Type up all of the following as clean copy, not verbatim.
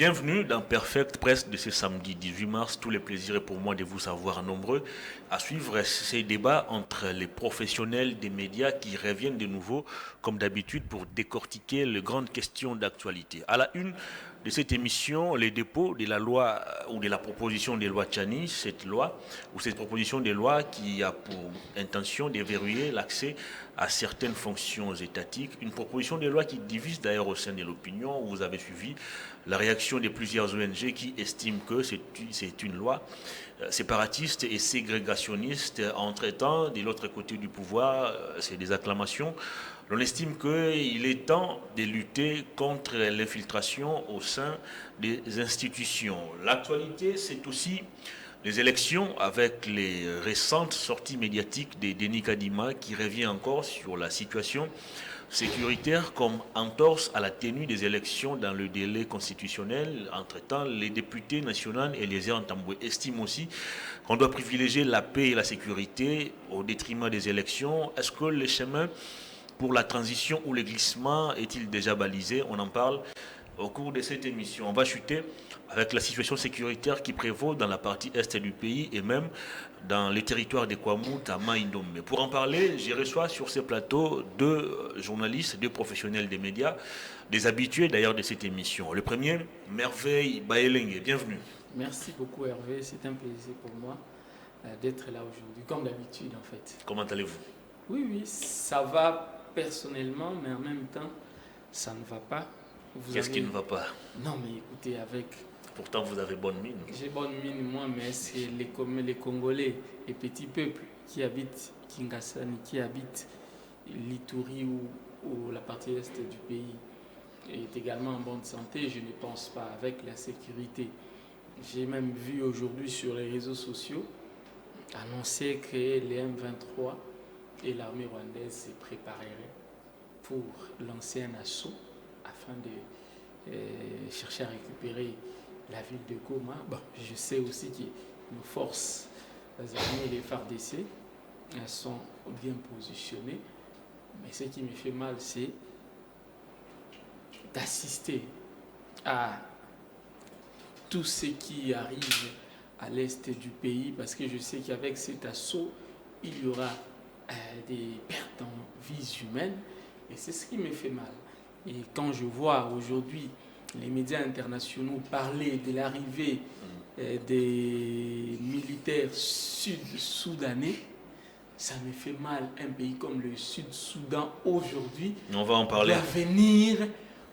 Bienvenue dans Perfect Presse de ce samedi 18 mars. Tous les plaisirs est pour moi de vous savoir nombreux à suivre ces débats entre les professionnels des médias qui reviennent de nouveau, comme d'habitude, pour décortiquer les grandes questions d'actualité. À la une de cette émission, les dépôts de la loi ou de la proposition de loi Tchani, cette proposition de loi qui a pour intention de verrouiller l'accès à certaines fonctions étatiques. Une proposition de loi qui divise d'ailleurs au sein de l'opinion. Vous avez suivi la réaction de plusieurs ONG qui estiment que c'est une loi séparatiste et ségrégationniste. Entre-temps, de l'autre côté du pouvoir, c'est des acclamations. On estime qu'il est temps de lutter contre l'infiltration au sein des institutions. L'actualité, c'est aussi les élections avec les récentes sorties médiatiques de Denis Kadima qui revient encore sur la situation sécuritaire comme entorse à la tenue des élections dans le délai constitutionnel. Entre-temps, les députés nationaux et les Tamboué estiment aussi qu'on doit privilégier la paix et la sécurité au détriment des élections. Est-ce que le chemin pour la transition ou le glissement est-il déjà balisé? On en parle au cours de cette émission. On va chuter avec la situation sécuritaire qui prévaut dans la partie est du pays et même dans les territoires de Kwamouth à Maïndombe. Pour en parler, j'y reçois sur ce plateau deux journalistes, deux professionnels des médias, des habitués d'ailleurs de cette émission. Le premier, Merveille Baelenge, bienvenue. Merci beaucoup Hervé, c'est un plaisir pour moi d'être là aujourd'hui, comme d'habitude en fait. Comment allez-vous? Oui, ça va personnellement, mais en même temps, ça ne va pas. Qu'est-ce qui ne va pas? Non, mais écoutez, avec... Pourtant, vous avez bonne mine. J'ai bonne mine, moi, mais c'est les Congolais, les petits peuples qui habitent Kingasani, qui habitent l'Ituri ou la partie est du pays, est également en bonne santé, je ne pense pas, avec la sécurité. J'ai même vu aujourd'hui sur les réseaux sociaux annoncer que les M23 et l'armée rwandaise se prépareraient pour lancer un assaut afin de chercher à récupérer la ville de Goma. Bon, je sais aussi que nos forces armées, les FARDC, sont bien positionnées. Mais ce qui me fait mal, c'est d'assister à tout ce qui arrive à l'est du pays, parce que je sais qu'avec cet assaut, il y aura des pertes en vies humaines, et c'est ce qui me fait mal. Et quand je vois aujourd'hui les médias internationaux parler de l'arrivée des militaires sud-soudanais, ça me fait mal. Un pays comme le Sud-Soudan aujourd'hui doit venir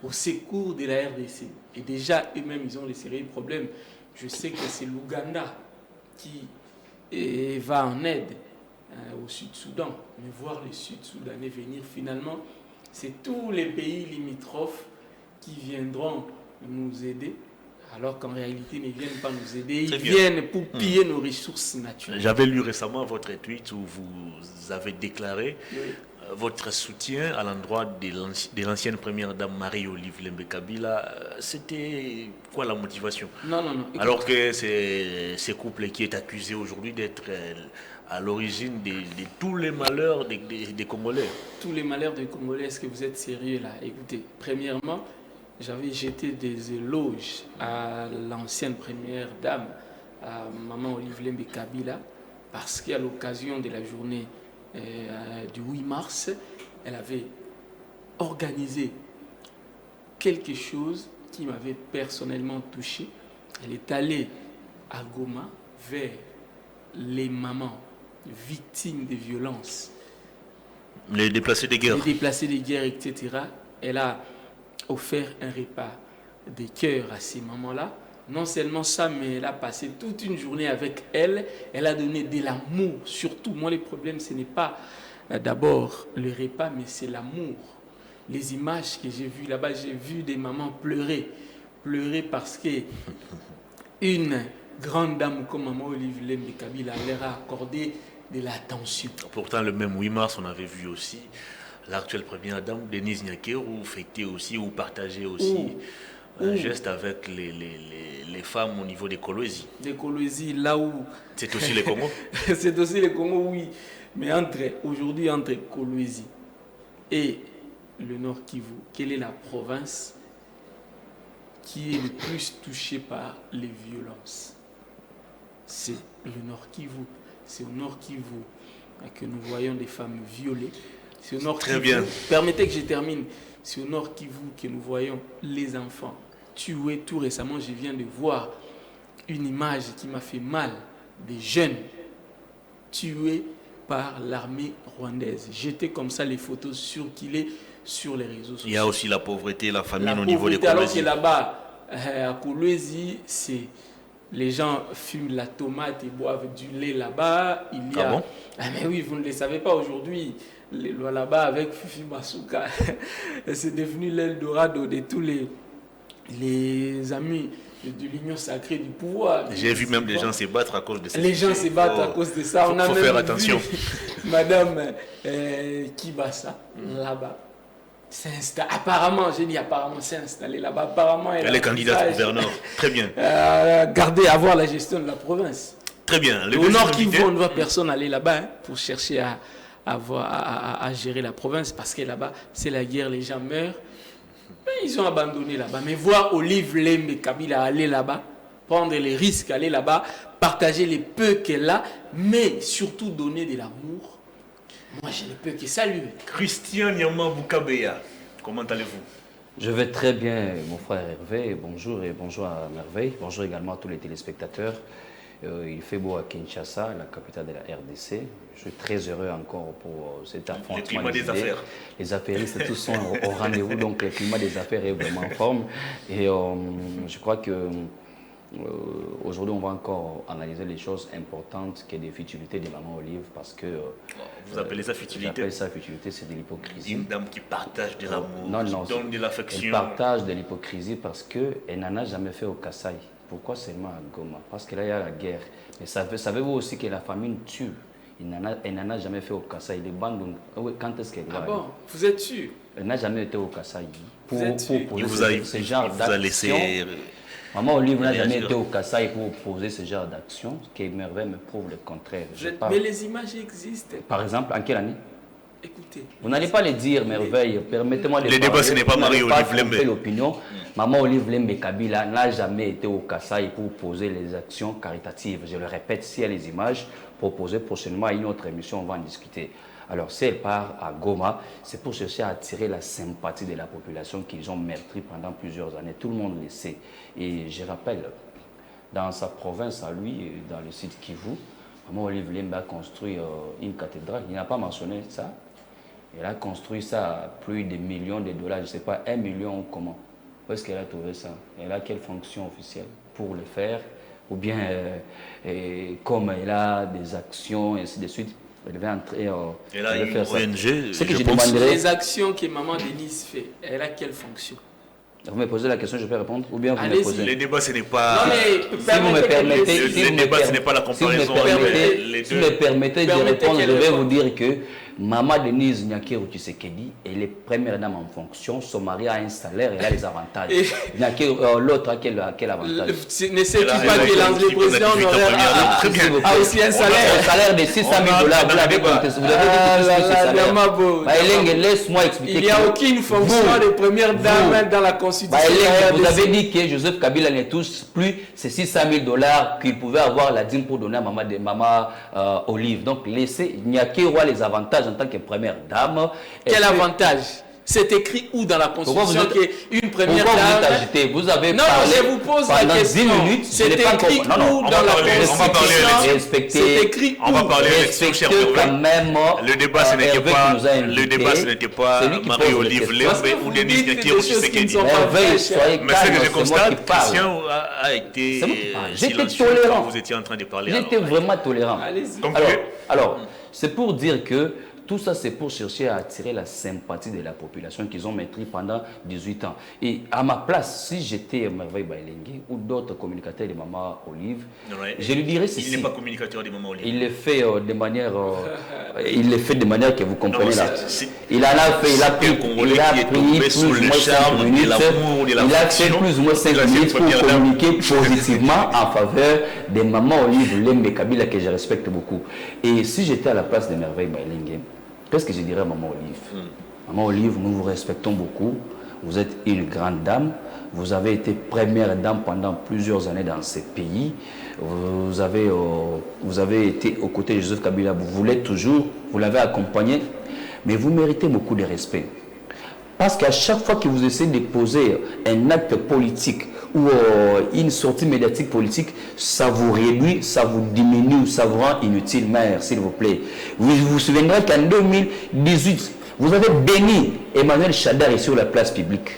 au secours de la RDC. Et déjà, eux-mêmes, ils ont les sérieux problèmes. Je sais que c'est l'Ouganda qui va en aide au Sud-Soudan. Mais voir les Sud-Soudanais venir finalement, c'est tous les pays limitrophes qui viendront nous aider, alors qu'en réalité, ils ne viennent pas nous aider, ils viennent pour piller nos ressources naturelles. J'avais lu récemment votre tweet où vous avez déclaré votre soutien à l'endroit de l'ancienne première dame Marie-Olive Lembe-Kabila. C'était quoi la motivation? Non. Écoute, alors que c'est ce couple qui est accusé aujourd'hui d'être à l'origine de tous les malheurs des Congolais. Tous les malheurs des Congolais, est-ce que vous êtes sérieux là? Écoutez, premièrement, j'avais jeté des éloges à l'ancienne première dame, à maman Olive Lembe-Kabila, parce qu'à l'occasion de la journée du 8 mars, elle avait organisé quelque chose qui m'avait personnellement touché. Elle est allée à Goma vers les mamans victimes de violences. Les déplacés de guerre. Les déplacés de guerre, etc. Elle a offert un repas de cœur à ces mamans-là. Non seulement ça, mais elle a passé toute une journée avec elle. Elle a donné de l'amour. Surtout, moi, le problème, ce n'est pas d'abord le repas, mais c'est l'amour. Les images que j'ai vues là-bas, j'ai vu des mamans pleurer. Pleurer parce que une grande dame comme maman Olive Lembe-Kabila leur a accordé de l'attention. Pourtant, le même 8 mars, on avait vu aussi l'actuelle première dame, Denise Nyakeru, fêter aussi ou partager aussi un geste avec les femmes au niveau des Kolwezi. Des Kolwezi, là où... C'est aussi les Congo. C'est aussi les Congo, oui. Mais aujourd'hui, entre Kolwezi et le Nord Kivu, quelle est la province qui est le plus touché par les violences. C'est le Nord Kivu. C'est au Nord Kivu que nous voyons des femmes violées. C'est au Nord Très Kivu. bien. Permettez que je termine. C'est au Nord Kivu que nous voyons les enfants tués. Tout récemment, je viens de voir une image qui m'a fait mal. Des jeunes tués par l'armée rwandaise. J'étais comme ça les photos circulées sur les réseaux sociaux. Il y a aussi la pauvreté, la famine La au niveau des pauvreté, alors que Kolwezi. là-bas, à Kolwezi, c'est les gens fument la tomate et boivent du lait là-bas. Il y a... Ah bon? Ah mais oui, vous ne le savez pas aujourd'hui. Les lois là-bas avec Fifi Masuka, c'est devenu l'Eldorado de tous les amis de l'Union sacrée du pouvoir. J'ai vu même des gens se battre à cause de ça. Les gens se battent à cause de ça. Faut même faire vu attention. Madame Kibasa, là-bas. Apparemment, j'ai dit apparemment, c'est installé là-bas. Apparemment, Elle est candidate gouverneur. Très bien. Garder, avoir la gestion de la province. Très bien. Le Au Nord deuxième Kivu, invité- on ne voit personne aller là-bas pour chercher à gérer la province parce que là-bas, c'est la guerre, les gens meurent. Mais ils ont abandonné là-bas. Mais voir Olive Lembe Kabila aller là-bas, prendre les risques, aller là-bas, partager les peu qu'elle a, mais surtout donner de l'amour, moi je ne peux que saluer. Christian Nyama Bukabeya, comment allez-vous? Je vais très bien, mon frère Hervé. Bonjour et bonjour à Merveille. Bonjour également à tous les téléspectateurs. Il fait beau à Kinshasa, la capitale de la RDC. Je suis très heureux encore pour cet affrontement. Le climat des idées. affaires. Les affairistes, tous sont au rendez-vous, donc le climat des affaires est vraiment en forme. Et je crois que aujourd'hui, on va encore analyser les choses importantes qui est des futilités de Maman Olive parce que... Vous appelez ça futilité? J'appelle ça futilité, c'est de l'hypocrisie. Une dame qui partage de l'amour, Non, non, qui donne de elle l'affection. partage de l'hypocrisie parce qu'elle n'en a jamais fait au Kasaï. Pourquoi seulement à Goma? Parce que là, il y a la guerre. Mais savez-vous aussi que la famine tue? Elle n'en a jamais fait au Kasaï. Les bandes, quand est-ce qu'elle va Ah aller? bon, vous êtes sûr? Elle n'a jamais été au Kasaï. Vous êtes sûr? Il vous a, ce il genre vous a laissé... d'action. Maman Olive n'a jamais réagir. été au Kasaï pour poser ce genre d'action. Ce qui Merveille me prouve le contraire. Mais les images existent. Par exemple, en quelle année? Écoutez. Vous n'allez pas les dire, Merveille. Permettez-moi de Le débat, parler. ce n'est pas Vous n'allez Marie-Olive tromper Lembe. l'opinion. Maman Olive Lembe Kabila n'a jamais été au Kasaï pour poser les actions caritatives. Je le répète, si elle a les images proposées prochainement à une autre émission, on va en discuter. Alors, si elle part à Goma, c'est pour chercher à attirer la sympathie de la population qu'ils ont meurtri pendant plusieurs années. Tout le monde le sait. Et je rappelle, dans sa province à lui, dans le sud Kivu, Maman Olive Lembe a construit une cathédrale. Il n'a pas mentionné ça. Elle a construit ça à plus de millions de dollars, je ne sais pas, 1 million ou comment. Où est-ce qu'elle a trouvé ça? Elle a quelle fonction officielle pour le faire? Ou bien, comme elle a des actions, et ainsi de suite, elle va entrer... Elle a elle va une faire ça. ONG, Ce que je je pense. demanderais... Les actions que maman Denise fait, elle a quelle fonction? Vous me posez la question, je peux répondre? Ou bien vous me Allez-y. posez... Le débat, ce n'est pas... Non, mais Si vous me permettez, Le si vous me débat, ce n'est pas la si vous me comparaison permettez, entre les si deux. vous me permettez de Permettez répondre, je qu'elle vais vous réponde. dire que Maman Denise Nyakeru Tshisekedi, elle est première dame en fonction, son mari a un salaire, elle a les avantages. L'autre a quel avantage? Ne sais-tu Elle a- pas elle a que le une président équipe honoraire première, très bien. a aussi un Un salaire? salaire de 600 000 dollars, vous l'avez contesté, vous avez dit que c'est ce salaire. Damabo, Bah, Eleng, laisse-moi expliquer. il n'y a que aucune fonction vous- de première dame vous- dans la Bah, constitution. Eleng, vous RDC. avez dit que Joseph Kabila ne touche plus ces 600 000 dollars qu'il pouvait avoir la dîme pour donner à Maman Olive. Donc, laissez Nyakeru les avantages en tant que première dame. Quel Est-ce que- avantage? C'est écrit où dans la Pourquoi constitution vous êtes- qu'une première Pourquoi vous êtes dame... agité? Vous avez Non, parlé je vous pose la pendant question. 10 minutes. je C'est n'ai pas écrit compris. Non, non, où on dans va la parler- on va parler constitution? respecter- C'est écrit On va où? parler élection, cher Respectez quand Merveille. même. Le débat, ce n'était Hervé pas, qui nous a le invités. débat, ce n'était pas Celui qui pose Marie-Olive les Parce que Lembe vous ou Denis dites des Nyakeru choses qui ne Tshisekedi. sont pas Merveille, vraies, soyez Mais ce que calme, je c'est moi qui constate, parle. Christian a été C'est moi qui parle. J'étais silencieux tolérant. quand vous étiez en train de parler. J'étais alors. vraiment tolérant. Allez-y. Donc, Alors, c'est pour dire que tout ça, c'est pour chercher à attirer la sympathie de la population qu'ils ont maîtrisé pendant 18 ans. Et à ma place, si j'étais Merveille Bailengui ou d'autres communicateurs de Maman Olive, ouais, je lui dirais ceci. il n'est pas communicateur des Maman Olive. Il le fait de manière, il le fait de manière que vous comprenez Non, là. c'est- Il en a fait, il a pris, un Congolais il a qui est pris tombé plus sous ou le moins 5 charme de minutes. l'amour, de Il a fait l'affection plus ou moins 5 de la minutes pour première dame. communiquer positivement en faveur de Maman Olive Lembe Kabila que je respecte beaucoup. Et si j'étais à la place de Merveille Bailengui, qu'est-ce que je dirais à Maman Olive? Maman Olive, nous vous respectons beaucoup. vous êtes une grande dame, vous avez été première dame pendant plusieurs années dans ce pays, vous avez été aux côtés de Joseph Kabila, vous l'êtes toujours, vous l'avez accompagné, mais vous méritez beaucoup de respect. Parce qu'à chaque fois que vous essayez de poser un acte politique ou une sortie médiatique politique, ça vous réduit, ça vous diminue, ça vous rend inutile, mère, s'il vous plaît. Vous vous souviendrez qu'en 2018, vous avez béni Emmanuel Chadar sur la place publique.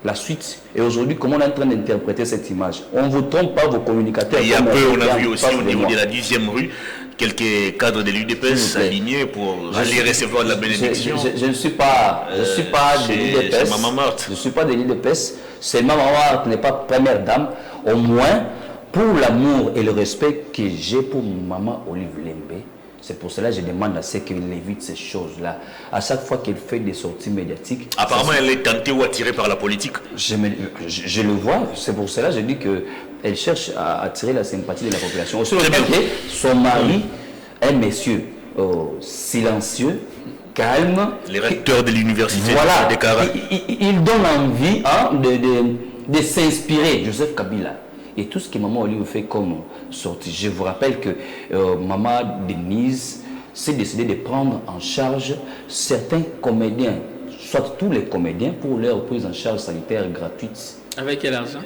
La suite, et aujourd'hui, comment on est en train d'interpréter cette image? On ne vous trompe pas, vos communicateurs. Il y a peu, on a vu aussi au niveau de la 10e rue, quelques cadres de l'UDPS s'aligner pour aller recevoir la bénédiction. Je ne suis pas, de l'UDPS. Je ne suis pas de l'UDPS. C'est Maman Marthe n'est pas première dame. Au moins, pour l'amour et le respect que j'ai pour Maman Olive Lembe, c'est pour cela que je demande à ce qu'elle évite ces choses-là. À chaque fois qu'elle fait des sorties médiatiques... Apparemment, elle est tentée ou attirée par la politique. Je le vois. C'est pour cela que je dis qu'elle cherche à attirer la sympathie de la population. Aussi, son mari, un monsieur silencieux, calme... Les recteurs de l'université voilà, de Cara. Il donne envie de s'inspirer, Joseph Kabila. Et tout ce que Maman Olive fait comme sortie. Je vous rappelle que Maman Denise s'est décidé de prendre en charge certains comédiens, soit tous les comédiens, pour leur prise en charge sanitaire gratuite. Avec quel argent?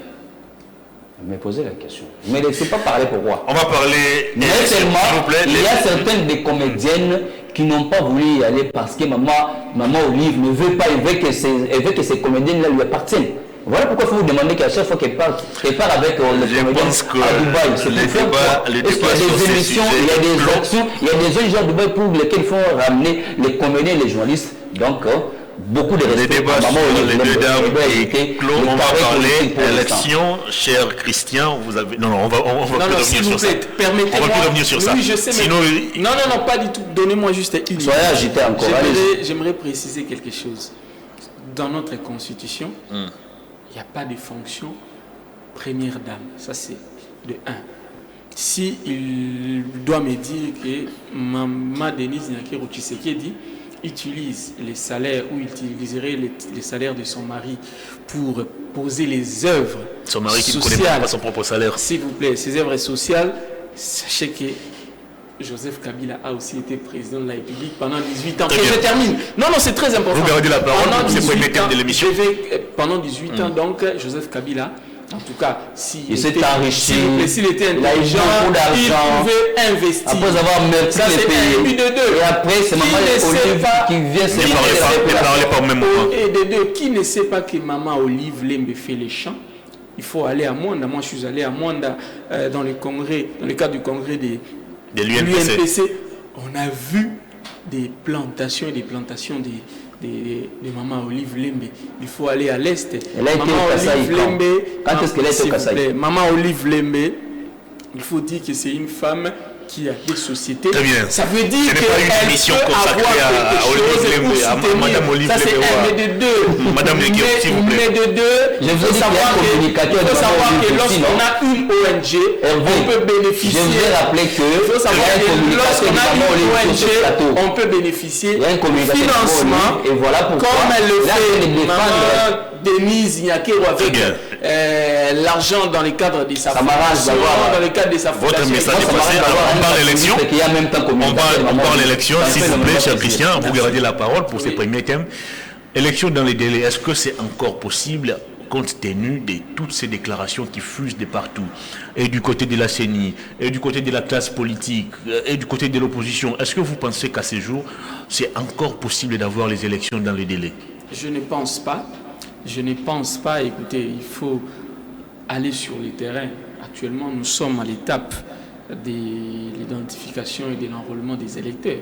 Me poser la question. Mais ne laissez pas parler pourquoi. On va parler. Mais seulement, il y a certaines des comédiennes qui n'ont pas voulu y aller parce que Maman Olive ne veut pas, elle veut que ces comédiennes-là lui appartiennent. Voilà pourquoi il faut vous demander qu'à chaque fois qu'elle part avec le comédien à Dubaï, c'est pour faire quoi? Est-ce qu'il y a des émissions, il y a des actions, il y a des gens à Dubaï pour lesquels il faut ramener les comédiens et les journalistes. Donc, beaucoup de respect. Les débats sur les deux dames et Claude, on va parler élection, cher Christian, vous avez... Non, on va plus revenir sur ça. Permettez-moi. On va plus revenir sur ça. Oui, je sais, mais... Sinon... Non, pas du tout. Donnez-moi juste une minute. Soyez agité encore. J'aimerais préciser quelque chose. Dans notre constitution, il n'y a pas de fonction première dame. Ça, c'est de 1. Si il doit me dire que Maman Denise Nyakero Tshisekedi utilise les salaires ou utiliserait les salaires de son mari pour poser les œuvres sociales. Son mari qui ne connaît pas son propre salaire. S'il vous plaît, ces œuvres sociales, sachez que Joseph Kabila a aussi été président de la République pendant 18 ans. Je termine. Non, c'est très important. Vous gardez la parole pour ces premiers thèmes de l'émission. Pendant 18 ans, donc, Joseph Kabila, en tout cas, il s'est enrichi, s'il était intelligent, il pouvait investir. Après avoir meurtri les pays. Et après, c'est Maman Olive qui vient se parler par même moment. Et de deux, qui ne sait pas que Maman Olive Lembe fait les chants? Il faut aller à Mwanda. Moi, je suis allé à Mwanda dans le cadre du congrès de l'UNPC. On a vu des plantations et des plantations de Maman Olive Lembe. Il faut aller à l'Est. Elle a été au Kasaï. Quand est-ce qu'elle a été au Kasaï? Maman Olive Lembe, il faut dire que c'est une femme qui a des sociétés. Très bien. Ça veut dire qu'elle peut émission consacrée à Olive Lembe, à Madame Olive Lembe. Ça c'est un, mais de deux. Madame Lekio, s'il vous plaît. Mais de deux, il faut savoir que lorsqu'on a une ONG, on peut bénéficier. Je voudrais rappeler que il faut savoir que lorsqu'on a une ONG, on peut bénéficier du financement, et voilà pourquoi, comme elle le fait Maman Denise Nyakero avec l'argent dans le cadre de sa fondation, dans le cadre de sa fondation. Votre message est passé. On parle d'élection. On parle d'élection, s'il vous plaît, cher Christian. Vous gardez la parole pour ces premiers thèmes. Élection dans les délais, est-ce que c'est encore possible compte tenu de toutes ces déclarations qui fusent de partout, et du côté de la CENI, et du côté de la classe politique, et du côté de l'opposition? Est-ce que vous pensez qu'à ce jour, c'est encore possible d'avoir les élections dans les délais? Je ne pense pas. Je ne pense pas. Écoutez, il faut aller sur le terrain. Actuellement, nous sommes à l'étape de l'identification et de l'enrôlement des électeurs.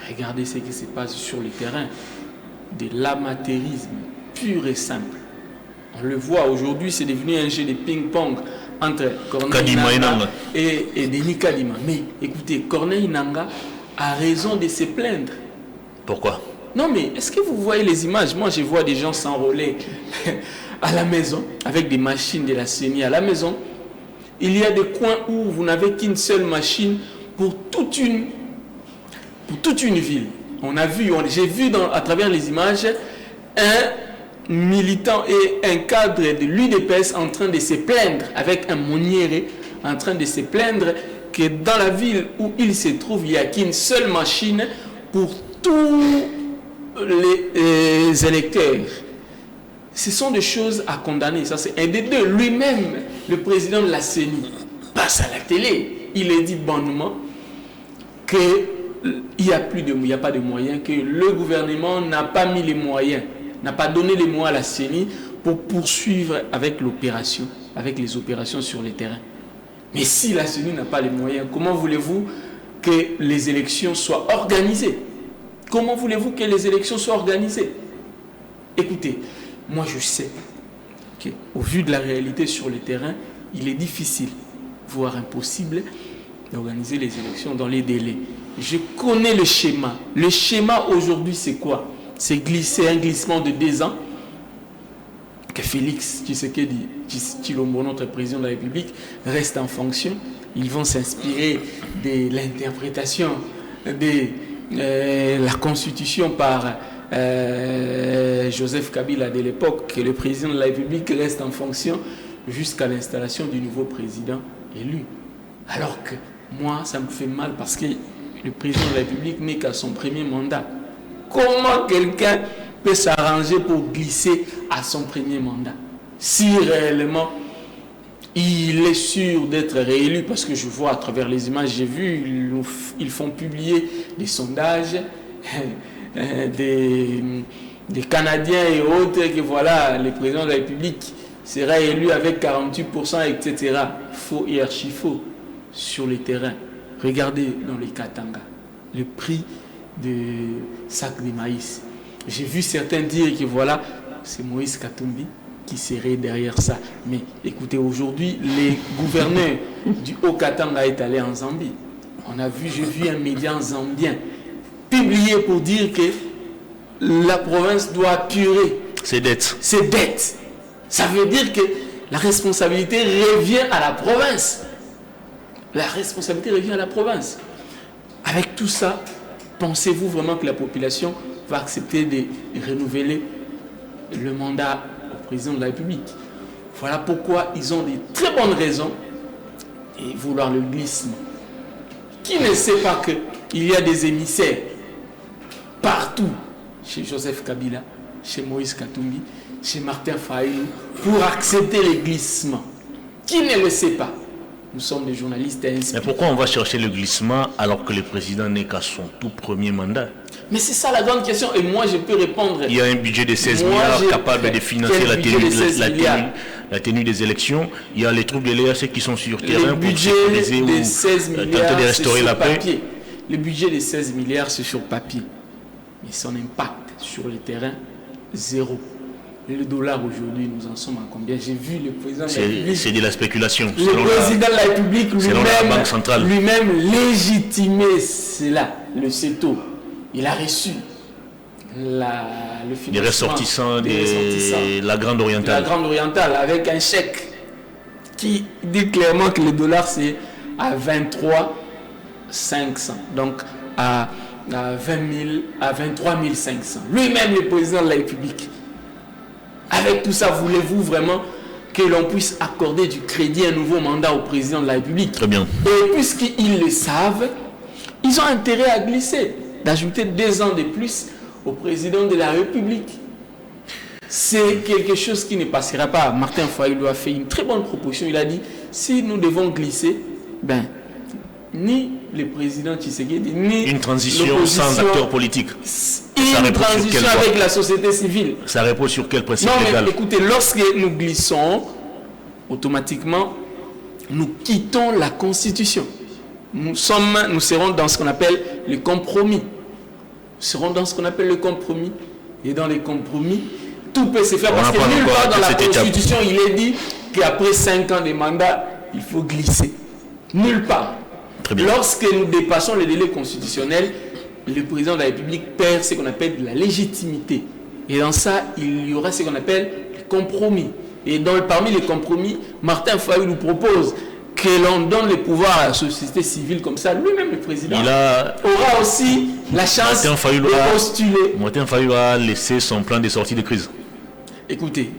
Regardez ce qui se passe sur le terrain. De l'amateurisme pur et simple. On le voit aujourd'hui, c'est devenu un jeu de ping-pong entre Corneille Nangaa et Denis Kadima. Mais écoutez, Corneille Nangaa a raison de se plaindre. Pourquoi? Non, mais est-ce que vous voyez les images? Moi, je vois des gens s'enrôler à la maison, avec des machines de la CENI à la maison. Il y a des coins où vous n'avez qu'une seule machine pour toute une ville. On a vu, j'ai vu à travers les images militant et un cadre de l'UDPS en train de se plaindre, avec un Monnier en train de se plaindre que dans la ville où il se trouve, il n'y a qu'une seule machine pour tous les électeurs. Ce sont des choses à condamner. Ça, c'est un des deux. Lui-même, le président de la CENI, passe à la télé. Il a dit bonnement qu'il n'y a pas de moyens, que le gouvernement n'a pas mis les moyens, n'a pas donné les moyens à la CENI pour poursuivre avec l'opération, avec les opérations sur le terrain. Mais si la CENI n'a pas les moyens, comment voulez-vous que les élections soient organisées? Comment voulez-vous que les élections soient organisées? Écoutez, moi je sais qu'au vu de la réalité sur le terrain, il est difficile, voire impossible, d'organiser les élections dans les délais. Je connais le schéma. Le schéma aujourd'hui, c'est quoi? C'est un glissement de 2 ans que Félix Tshisekedi Tshilombo, notre président de la République, reste en fonction. Ils vont s'inspirer de l'interprétation de la Constitution par Joseph Kabila de l'époque, que le président de la République reste en fonction jusqu'à l'installation du nouveau président élu. Alors que moi, ça me fait mal parce que le président de la République n'est qu'à son premier mandat. Comment quelqu'un peut s'arranger pour glisser à son premier mandat si réellement il est sûr d'être réélu? Parce que je vois à travers les images, j'ai vu, ils font publier des sondages des Canadiens et autres, que voilà, le président de la République sera élu avec 48%, etc. Faux et archi-faux sur le terrain. Regardez dans les Katanga, le prix de sac de maïs. J'ai vu certains dire que voilà, c'est Moïse Katumbi qui serait derrière ça. Mais écoutez, aujourd'hui, les gouverneurs du Haut-Katanga est allé en Zambie. J'ai vu un média zambien publié pour dire que la province doit apurer ses dettes. Ça veut dire que la responsabilité revient à la province. La responsabilité revient à la province. Avec tout ça, pensez-vous vraiment que la population va accepter de renouveler le mandat au président de la République? Voilà pourquoi ils ont de très bonnes raisons de vouloir le glissement. Qui ne sait pas qu'il y a des émissaires partout, chez Joseph Kabila, chez Moïse Katumbi, chez Martin Fayulu, pour accepter les glissements? Qui ne le sait pas? Nous sommes des journalistes inspirés. Mais pourquoi on va chercher le glissement alors que le président n'est qu'à son tout premier mandat? Mais c'est ça la grande question, et moi je peux répondre. Il y a un budget de 16 milliards capable de financer la tenue des élections. Il y a les troupes de l'EAC qui sont sur terrain pour sécuriser ou tenter de restaurer la paix. Le budget de 16 milliards, c'est sur papier. Mais son impact sur le terrain, zéro. Le dollar aujourd'hui, nous en sommes à combien? J'ai vu le président de la République. C'est de la spéculation. Le président de la République lui-même légitimé cela, le CETO. Il a reçu le financement des ressortissants de la Grande Orientale. La Grande Orientale, avec un chèque qui dit clairement que le dollar c'est à 23 500. Donc à 23 500. Lui-même le président de la République. Avec tout ça, voulez-vous vraiment que l'on puisse accorder du crédit à un nouveau mandat au président de la République? Très bien. Et puisqu'ils le savent, ils ont intérêt à glisser, d'ajouter 2 ans de plus au président de la République. C'est quelque chose qui ne passera pas. Martin Fayulu a fait une très bonne proposition. Il a dit, si nous devons glisser, ni le président Tshisekedi, ni une transition sans acteurs politiques. Une transition avec la société civile. Ça repose sur quel principe légal? Écoutez, lorsque nous glissons, automatiquement, nous quittons la Constitution. Nous serons dans ce qu'on appelle le compromis. Et dans les compromis, tout peut se faire parce que nulle part dans la Constitution, il est dit qu'après 5 ans de mandat, il faut glisser. Nulle part. Lorsque nous dépassons le délai constitutionnel, le président de la République perd ce qu'on appelle de la légitimité. Et dans ça, il y aura ce qu'on appelle le compromis. Et parmi les compromis, Martin Fayulu nous propose que l'on donne le pouvoir à la société civile comme ça. Lui-même, le président, aura aussi la chance de postuler. Martin Fayulu a laissé son plan de sortie de crise. Écoutez,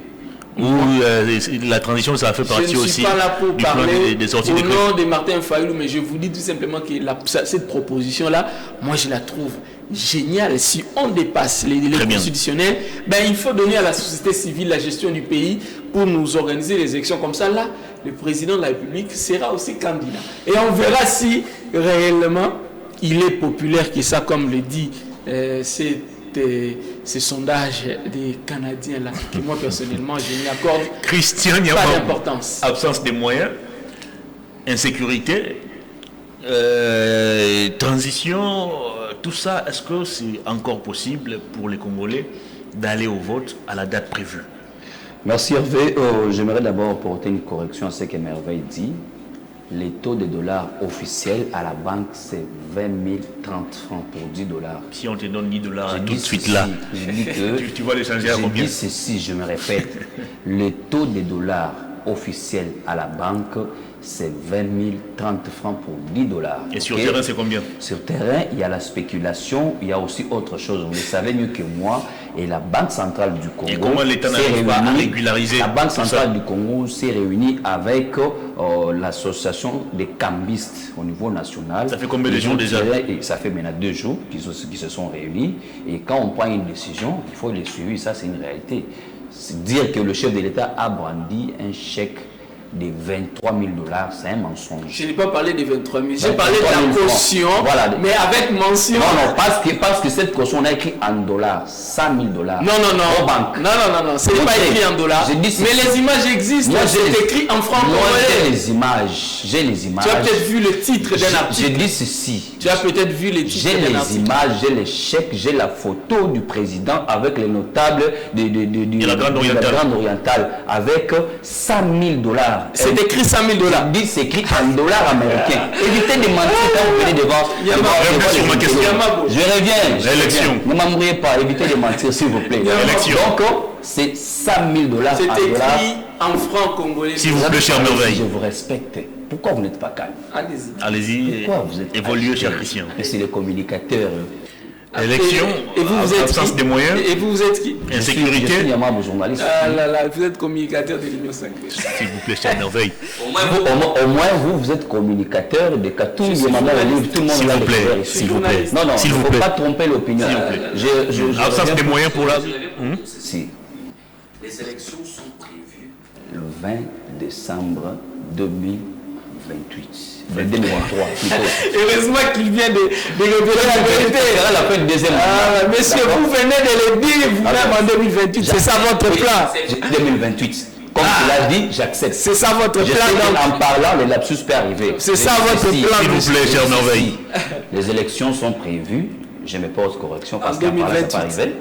la transition, ça fait partie aussi je ne suis pas là pour du plan parler des sorties au de nom de Martin Fayulu, mais je vous dis tout simplement que cette proposition-là, moi je la trouve géniale. Si on dépasse les délais constitutionnels, ben, il faut donner à la société civile la gestion du pays pour nous organiser les élections. Comme ça, là, le président de la République sera aussi candidat. Et on verra si réellement il est populaire, que ça, comme le dit ces sondages des Canadiens là, que moi personnellement je n'y accorde pas d'importance. Absence de moyens, insécurité, transition, tout ça, est-ce que c'est encore possible pour les Congolais d'aller au vote à la date prévue? Merci Hervé. J'aimerais d'abord porter une correction à ce que Merveille dit. Les taux de dollars officiels à la banque, c'est 20 030 francs pour 10 dollars. Si on te donne 10 dollars tout de suite là, je dis que, tu vas les changer à combien? Je dis ceci, je me répète. Le taux de dollars officiel à la banque, c'est 20 030 francs pour 10 dollars. Et sur terrain, c'est combien? Sur terrain, il y a la spéculation, il y a aussi autre chose. Vous le savez mieux que moi. Et la Banque centrale du Congo. Et comment l'État n'arrive pas à régulariser? La Banque centrale du Congo s'est réunie avec l'association des cambistes au niveau national. Ça fait combien de jours déjà? Ça fait maintenant 2 jours qu'ils se sont réunis. Et quand on prend une décision, il faut les suivre. Ça, c'est une réalité. Dire que le chef de l'État a brandi un chèque de 23 000 dollars, c'est un mensonge. Je n'ai pas parlé des 23 000, j'ai parlé de la caution, voilà. Mais avec mention. Non, parce que cette caution, on a écrit en dollars, 100 000 dollars. Non, ce n'est pas écrit en dollars. Mais les images existent, c'est écrit en francs congolais. J'ai les images. Tu as peut-être vu le titre d'un article. Je dis ceci. Tu as peut-être vu le titre d'un article. J'ai les images, j'ai les chèques, j'ai la photo du président avec les notables de la Grande Orientale avec 100 000 dollars. C'est écrit 100 000 dollars. C'est écrit en dollars américains. Évitez de mentir quand vous venez devant. Je reviens. L'élection. Ne m'amourez pas. Évitez de mentir, s'il vous plaît. Donc, c'est 100 000 dollars. C'est écrit en francs congolais. S'il vous plaît, cher Merveille. Je vous respecte. Pourquoi vous n'êtes pas calme? Allez-y. Pourquoi vous êtes évoluez, cher Christian. C'est les communicateurs. Élection, et vous êtes absence qui? des moyens, et vous êtes qui? Insécurité. Je suis Yamam, journaliste. Ah là là, vous êtes communicateur de l'Union sacrée. S'il vous plaît, cher Merveille. Au moins, vous êtes communicateur de Katou, tout le monde s'il l'a vous plaît. découvert ici. Non, il ne faut pas tromper l'opinion. Absence des moyens pour la... Si. Les élections sont prévues le 20 décembre 2028. 2023 plutôt. Heureusement qu'il vient de révéler la vérité. C'est la fin du deuxième. Monsieur, vous venez de le dire vous-même en 2028. C'est ça votre plan. 2028. Comme tu l'as dit, j'accepte. C'est ça votre plan. En parlant, le lapsus peut arriver. C'est ça votre plan. S'il vous plaît, cher Merveille. Les élections sont prévues. Je me pose correction parce qu'en parlant, ça peut arriver.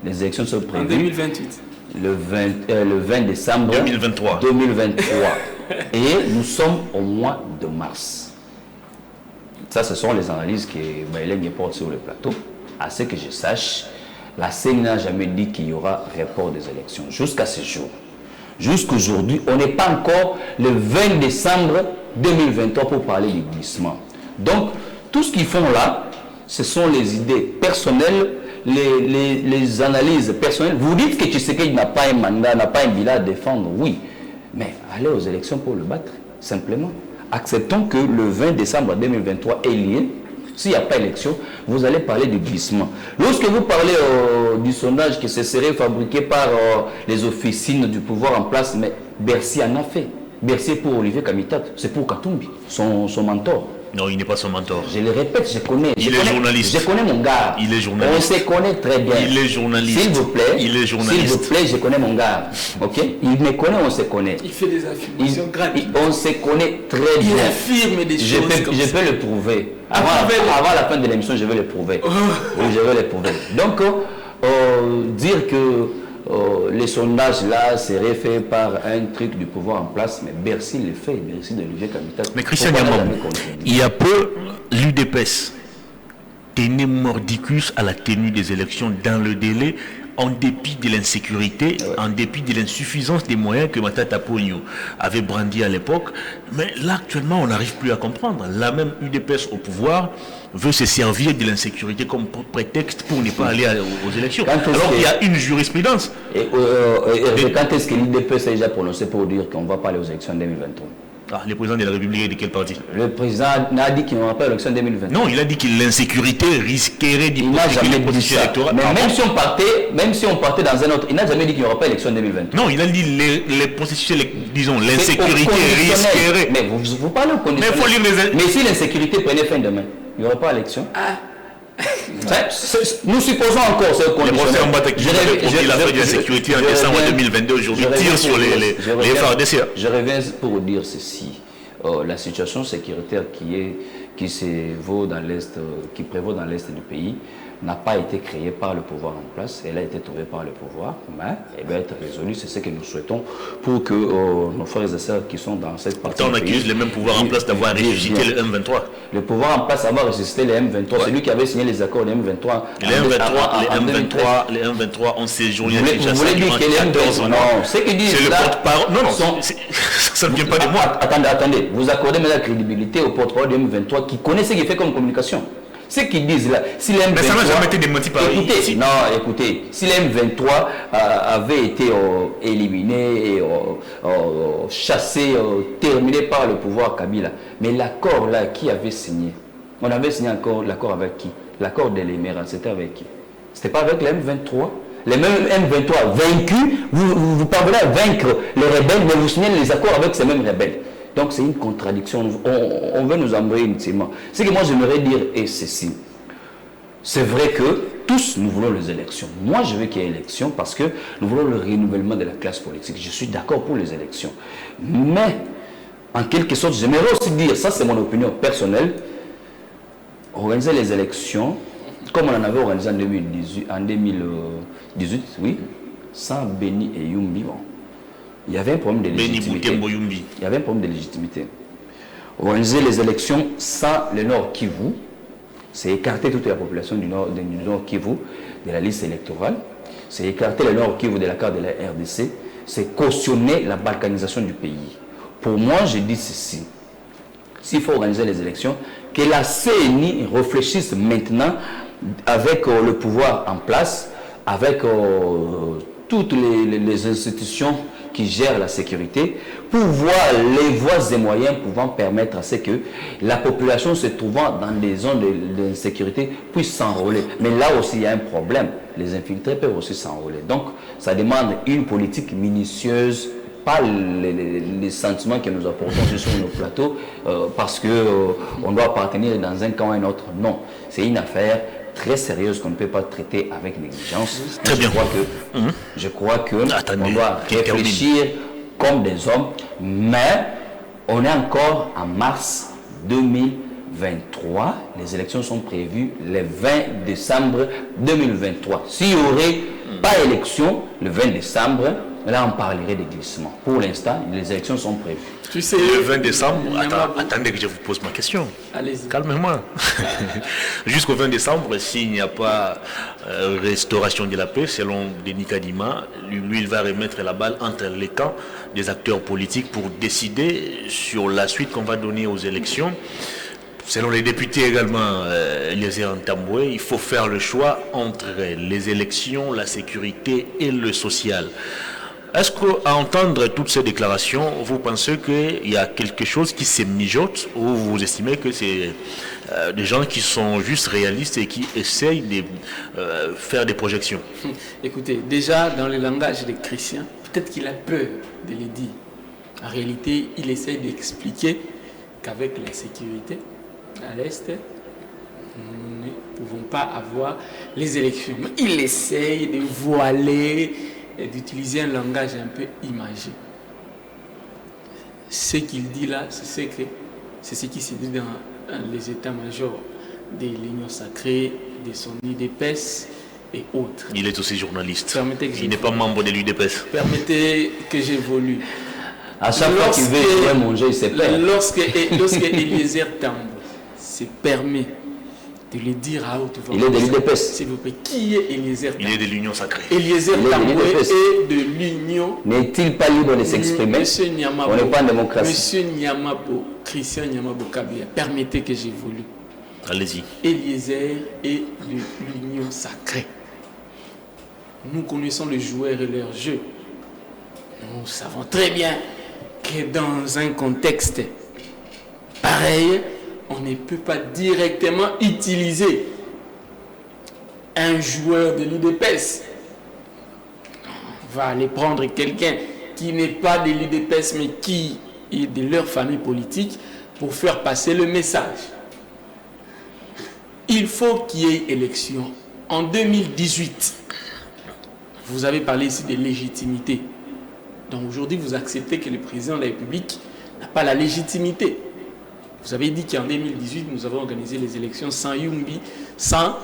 Les élections sont prévues. En 2028. Le 20 décembre 2023. Et nous sommes au mois de mars. Ça, ce sont les analyses que Maëlène porte sur le plateau. À ce que je sache, la CENI n'a jamais dit qu'il y aura report des élections. Jusqu'à ce jour. Jusqu'aujourd'hui, on n'est pas encore le 20 décembre 2023 pour parler du glissement. Donc, tout ce qu'ils font là, ce sont les idées personnelles, les analyses personnelles. Vous dites que Tshisekedi n'a pas un mandat, n'a pas un bilan à défendre, oui. Mais allez aux élections pour le battre, simplement. Acceptons que le 20 décembre 2023 est lié. S'il n'y a pas élection, vous allez parler de glissement. Lorsque vous parlez du sondage que ce serait fabriqué par les officines du pouvoir en place, mais Bercy en a fait. Bercy pour Olivier Kamitat, c'est pour Katumbi, son mentor. Non, il n'est pas son mentor. Je le répète, je connais. Il est journaliste. Je connais mon gars. Il est journaliste. On se connaît très bien. Il est journaliste. S'il vous plaît. Il est journaliste. S'il vous plaît, je connais mon gars. Ok? Il me connaît, on se connaît. Il fait des affirmations gratuites. On se connaît très bien. Il affirme des choses. Je peux le prouver. Avant la fin de l'émission, je vais le prouver. Oui, je vais le prouver. Donc, dire que les sondages là seraient faits par un truc du pouvoir en place, mais Bercy le fait, Bercy d'Olivier Kamitat. Mais Christian Yamam, il y a peu, l'UDPS tenait mordicus à la tenue des élections dans le délai en dépit de l'insécurité, en dépit de l'insuffisance des moyens que Matata Ponyo avait brandi à l'époque. Mais là, actuellement, on n'arrive plus à comprendre. La même UDPS au pouvoir veut se servir de l'insécurité comme prétexte pour ne pas aller aux élections. Alors qu'il y a une jurisprudence. Quand est-ce que l'UDPS s'est déjà prononcé pour dire qu'on ne va pas aller aux élections en 2023? Le président de la République est de quel parti? Le président n'a dit qu'il n'y aura pas d'élection en 2023. Non, il a dit que l'insécurité risquerait d'hypothéquer le processus électoral. Mais même si on partait dans un autre, il n'a jamais dit qu'il n'y aura pas d'élection en 2023. Non, il a dit les processus, disons, l'insécurité risquerait. Mais vous parlez au conditionnel. Mais il faut lire les... Mais si l'insécurité prenait fin demain, il n'y aurait pas d'élection. Nous supposons encore ce conditionnel. Le professeur Mbata qui avait promis la fin de la sécurité en décembre 2022, aujourd'hui tire sur les FARDC. Je reviens pour dire ceci. La situation sécuritaire qui prévaut dans l'est du pays n'a pas été créée par le pouvoir en place, elle a été trouvée par le pouvoir, mais elle va être résolue. C'est ce que nous souhaitons pour que nos frères et sœurs qui sont dans cette partie. On accuse le même pouvoir en place d'avoir ressuscité le M23. Le pouvoir en place d'avoir ressuscité les M23, c'est lui qui avait signé les accords des M23. Les M23 ont séjourné à Kinshasa. Vous voulez dire que les M23, non, ce qu'ils disent là, ça ne vient pas de moi. Attendez, vous accordez maintenant la crédibilité au porte-parole des M23 qui connaît ce qu'il fait comme communication. Ce qu'ils disent là, si les M23... Mais ça n'a jamais été démenti par écoutez, si les M23 avaient été éliminés, chassés, terminés par le pouvoir Kabila, mais l'accord là, qui avait signé? On avait signé encore l'accord avec qui? L'accord de l'Émirat, c'était avec qui? C'était pas avec les M23? Les mêmes M23 vaincus, vous parvenez à vaincre les rebelles, mais vous signez les accords avec ces mêmes rebelles. Donc c'est une contradiction. On veut nous embrouiller inutilement. Ce que moi j'aimerais dire est ceci. C'est vrai que tous nous voulons les élections. Moi je veux qu'il y ait élections parce que nous voulons le renouvellement de la classe politique. Je suis d'accord pour les élections. Mais en quelque sorte, j'aimerais aussi dire, ça c'est mon opinion personnelle, organiser les élections comme on en avait organisé en 2018, oui, sans Béni et Yumbi. Bon. Il y avait un problème de légitimité. Il y avait un problème de légitimité. Organiser les élections sans le Nord Kivu, c'est écarter toute la population du Nord Kivu de la liste électorale, c'est écarter le Nord Kivu de la carte de la RDC, c'est cautionner la balkanisation du pays. Pour moi, je dis ceci. S'il faut organiser les élections, que la CNI réfléchisse maintenant avec le pouvoir en place, avec toutes les institutions qui gèrent la sécurité, pour voir les voies et moyens pouvant permettre à ce que la population se trouvant dans des zones d'insécurité puisse s'enrôler. Mais là aussi, il y a un problème. Les infiltrés peuvent aussi s'enrôler. Donc, ça demande une politique minutieuse, pas les sentiments que nous apportons sur nos plateaux, parce qu'on doit appartenir dans un camp ou un autre. Non, c'est une affaire très sérieuse qu'on ne peut pas traiter avec négligence. Très bien. Je crois que on doit réfléchir comme des hommes, mais on est encore en mars 2023. Les élections sont prévues le 20 décembre 2023. S'il n'y aurait pas élection le 20 décembre, là on parlerait de glissement. Pour l'instant, les élections sont prévues. Tu sais, le 20 décembre, attendez que je vous pose ma question. Allez-y. Calmez-moi. Jusqu'au 20 décembre, s'il n'y a pas restauration de la paix, selon Denis Kadima, lui, il va remettre la balle entre les camps des acteurs politiques pour décider sur la suite qu'on va donner aux élections. Selon les députés également, Eliezer Ntambwe, il faut faire le choix entre les élections, la sécurité et le social. Est-ce qu'à entendre toutes ces déclarations, vous pensez qu'il y a quelque chose qui se mijote ou vous estimez que c'est des gens qui sont juste réalistes et qui essayent de faire des projections? Écoutez, déjà dans le langage des chrétiens, peut-être qu'il a peur de les dire. En réalité, il essaie d'expliquer qu'avec la sécurité à l'Est, nous ne pouvons pas avoir les élections. Mais il essaye de voiler et d'utiliser un langage un peu imagé. Ce qu'il dit là, c'est ce qui se dit dans les états-majors de l'Union sacrée, de son UDPS et autres. Il est aussi journaliste. Il n'est pas membre de l'UDPS. Permettez que j'évolue. À chaque fois qu'il veut manger, il se perd. Lorsque Eliezer Ntambwe se permet de le dire à haute voix. Il est de l'UDPS. S'il vous plaît, qui est Eliezer Tamboué? Il est de l'Union sacrée. Eliezer Il est de Tamboué l'UDPS. est de l'Union. N'est-il pas libre de s'exprimer? Monsieur Nyamabo, On n'est pas en démocratie. Monsieur Nyamabo, Christian Nyamabo Kabila, permettez que j'évolue. Allez-y. Eliezer est de l'Union sacrée. Nous connaissons les joueurs et leur jeu. Nous savons très bien que dans un contexte pareil, on ne peut pas directement utiliser un joueur de l'UDPS. On va aller prendre quelqu'un qui n'est pas de l'UDPS mais qui est de leur famille politique pour faire passer le message. Il faut qu'il y ait élection. En 2018, vous avez parlé ici de légitimité. Donc aujourd'hui, vous acceptez que le président de la République n'a pas la légitimité. Vous avez dit qu'en 2018, nous avons organisé les élections sans Yumbi, sans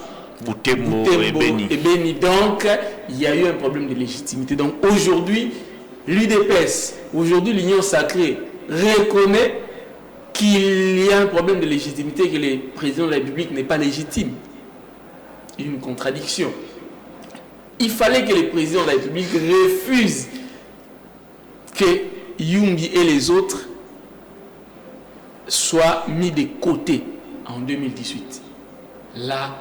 Boutembo et Beni. Donc, il y a eu un problème de légitimité. Donc aujourd'hui, l'UDPS, aujourd'hui l'Union sacrée, reconnaît qu'il y a un problème de légitimité, que le président de la République n'est pas légitime. Une contradiction. Il fallait que le président de la République refuse que Yumbi et les autres soient mis de côté en 2018. Là,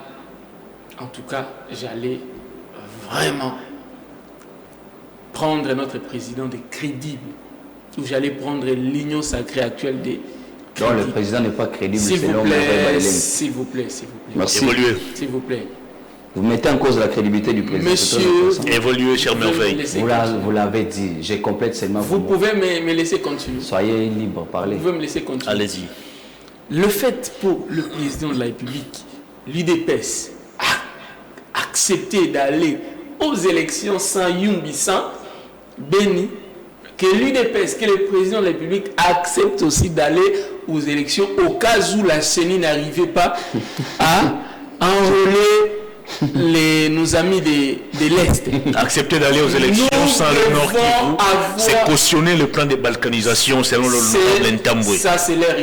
en tout cas, j'allais vraiment prendre notre président de crédible, ou j'allais prendre l'Union sacrée actuelle des Non, le président n'est pas crédible. S'il vous selon plaît, Merveille s'il vous plaît, s'il vous plaît. Merci. Évoluez. S'il vous plaît. Vous mettez en cause la crédibilité du président. Monsieur, Évoluez, cher Merveille. Vous l'avez dit, je complète seulement. Vous pouvez me laisser continuer. Soyez libre, parlez. Vous pouvez me laisser continuer. Allez-y. Le fait pour le président de la République, l'UDPS, a accepté d'aller aux élections sans Yumbi, sans Beni, que l'UDPS, que le président de la République accepte aussi d'aller aux élections au cas où la CENI n'arrivait pas à enrôler nos amis de l'Est. Accepter d'aller aux élections sans le Nord Kivu, c'est cautionner le plan de balkanisation selon le Ntamboué. Ça, c'est leur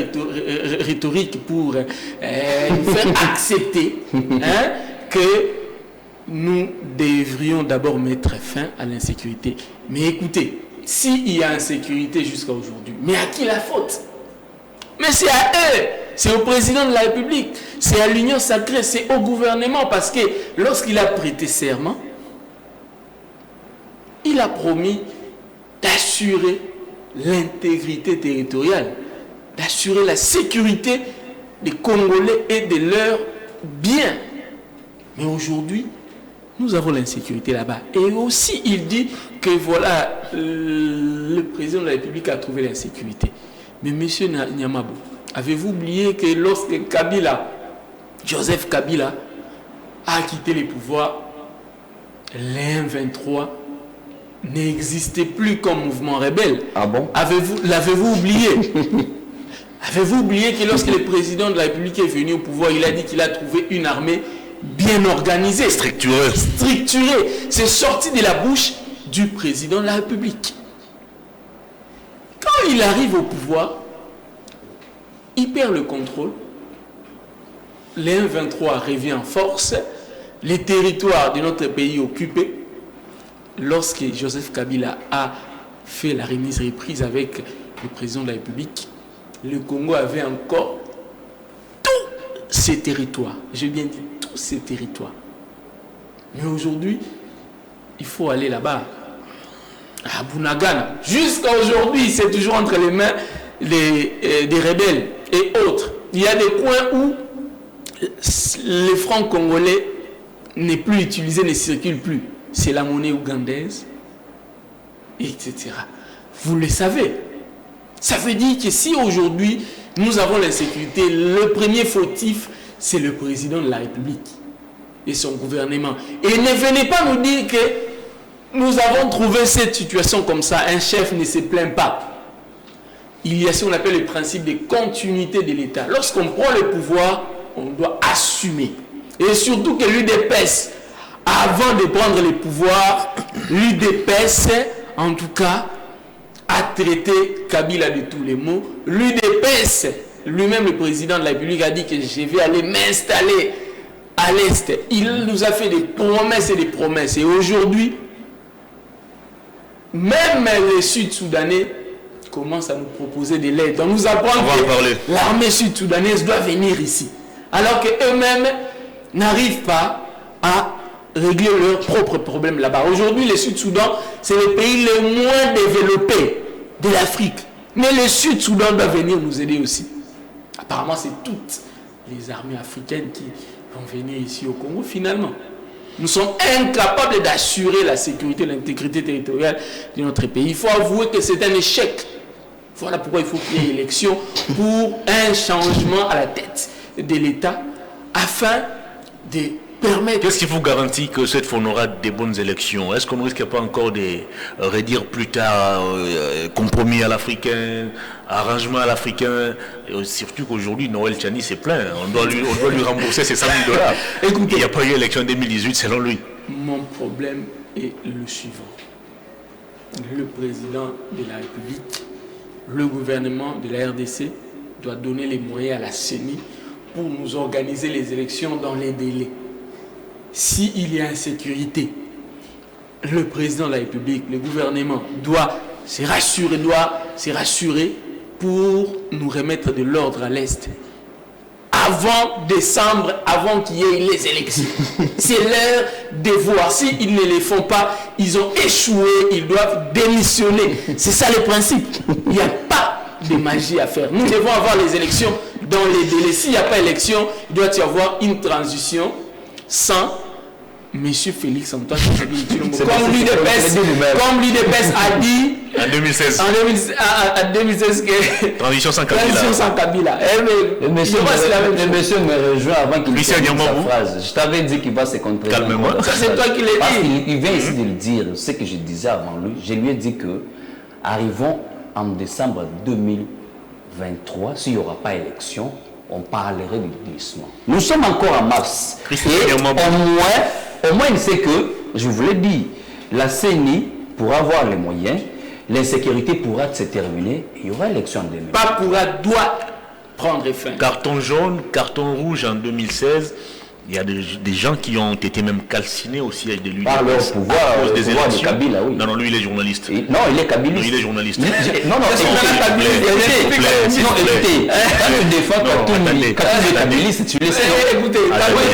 rhétorique pour nous faire accepter que nous devrions d'abord mettre fin à l'insécurité. Mais écoutez, s'il y a insécurité jusqu'à aujourd'hui, mais à qui la faute? Mais c'est à eux, c'est au président de la République, c'est à l'Union sacrée, c'est au gouvernement, parce que lorsqu'il a prêté serment, il a promis d'assurer l'intégrité territoriale, d'assurer la sécurité des Congolais et de leurs biens. Mais aujourd'hui, nous avons l'insécurité là-bas. Et aussi, il dit que voilà, le président de la République a trouvé l'insécurité. Mais monsieur Nyamabo, avez-vous oublié que lorsque Kabila, Joseph Kabila, a quitté les pouvoirs, l'M23 n'existait plus comme mouvement rebelle? Ah bon? L'avez-vous oublié? Avez-vous oublié que lorsque le président de la République est venu au pouvoir, il a dit qu'il a trouvé une armée bien organisée, Structurée. C'est sorti de la bouche du président de la République. Quand il arrive au pouvoir, il perd le contrôle. Les M23 revient en force. Les territoires de notre pays occupés. Lorsque Joseph Kabila a fait la remise-reprise avec le président de la République, le Congo avait encore tous ces territoires. J'ai bien dit tous ces territoires. Mais aujourd'hui, il faut aller là-bas, à Bunagana. Jusqu'à aujourd'hui, c'est toujours entre les mains des rebelles et autres. Il y a des coins où les francs congolais n'est plus utilisé, ne circule plus. C'est la monnaie ougandaise, etc. Vous le savez. Ça veut dire que si aujourd'hui nous avons l'insécurité, le premier fautif, c'est le président de la République et son gouvernement. Et ne venez pas nous dire que nous avons trouvé cette situation comme ça. Un chef ne se plaint pas. Il y a ce qu'on appelle le principe de continuité de l'État. Lorsqu'on prend le pouvoir, on doit assumer. Et surtout que l'UDPS, avant de prendre le pouvoir, l'UDPS, en tout cas, a traité Kabila de tous les mots. L'UDPS, lui-même le président de la République, a dit que je vais aller m'installer à l'Est, il nous a fait des promesses et des promesses. Et aujourd'hui, même les Sud-Soudanais commencent à nous proposer de l'aide. On nous apprend que l'armée sud-soudanaise doit venir ici. Alors qu'eux-mêmes n'arrivent pas à régler leurs propres problèmes là-bas. Aujourd'hui, le Sud-Soudan, c'est le pays le moins développé de l'Afrique. Mais le Sud-Soudan doit venir nous aider aussi. Apparemment, c'est toutes les armées africaines qui vont venir ici au Congo, finalement. Nous sommes incapables d'assurer la sécurité et l'intégrité territoriale de notre pays. Il faut avouer que c'est un échec. Voilà pourquoi il faut qu'il y ait élection pour un changement à la tête de l'État afin de permettre... Qu'est-ce qui vous garantit que cette fois on aura des bonnes élections? Est-ce qu'on ne risque pas encore de redire plus tard compromis à l'africain, arrangement à l'africain, surtout qu'aujourd'hui Noël Tchani c'est plein, on doit lui rembourser ses 100 000 $. Écoutez, il n'y a pas eu élection en 2018 selon lui. Mon problème est le suivant. Le président de la République, le gouvernement de la RDC doit donner les moyens à la CENI pour nous organiser les élections dans les délais. S'il y a insécurité, le président de la République, le gouvernement doit se rassurer pour nous remettre de l'ordre à l'Est. Avant décembre, avant qu'il y ait les élections. C'est leur devoir. S'ils ne les font pas, ils ont échoué, ils doivent démissionner. C'est ça le principe. Il n'y a pas de magie à faire. Nous devons avoir les élections dans les délais. S'il n'y a pas d'élection, il doit y avoir une transition sans Monsieur Félix Antoine comme l'UDPS a dit en 2016 que transition sans Kabila. Le monsieur me rejoint avant qu'il finisse sa phrase. Je t'avais dit qu'il va se contrer. Calme-moi. C'est toi qui l'as dit. Il vient ici de le dire. Ce que je disais avant lui, je lui ai dit que arrivons en décembre 2023, s'il n'y aura pas élection, on parlerait de glissement. Nous sommes encore en mars. Et au moins, il sait que, je vous l'ai dit, la CENI pourra avoir les moyens, l'insécurité pourra se terminer, il y aura élection en 2020. Pas pourra, doit prendre fin. Carton jaune, carton rouge en 2016. Il y a des gens qui ont été même calcinés aussi avec de l'UDPS. Par leur pouvoir, à cause des élections. De Kabila, oui. Non, lui, il est journaliste. Non, il est kabiliste. Non, il est journaliste. Non, écoutez, quand tu défends Katumbi, quand tu es kabiliste, tu le sais. Écoutez,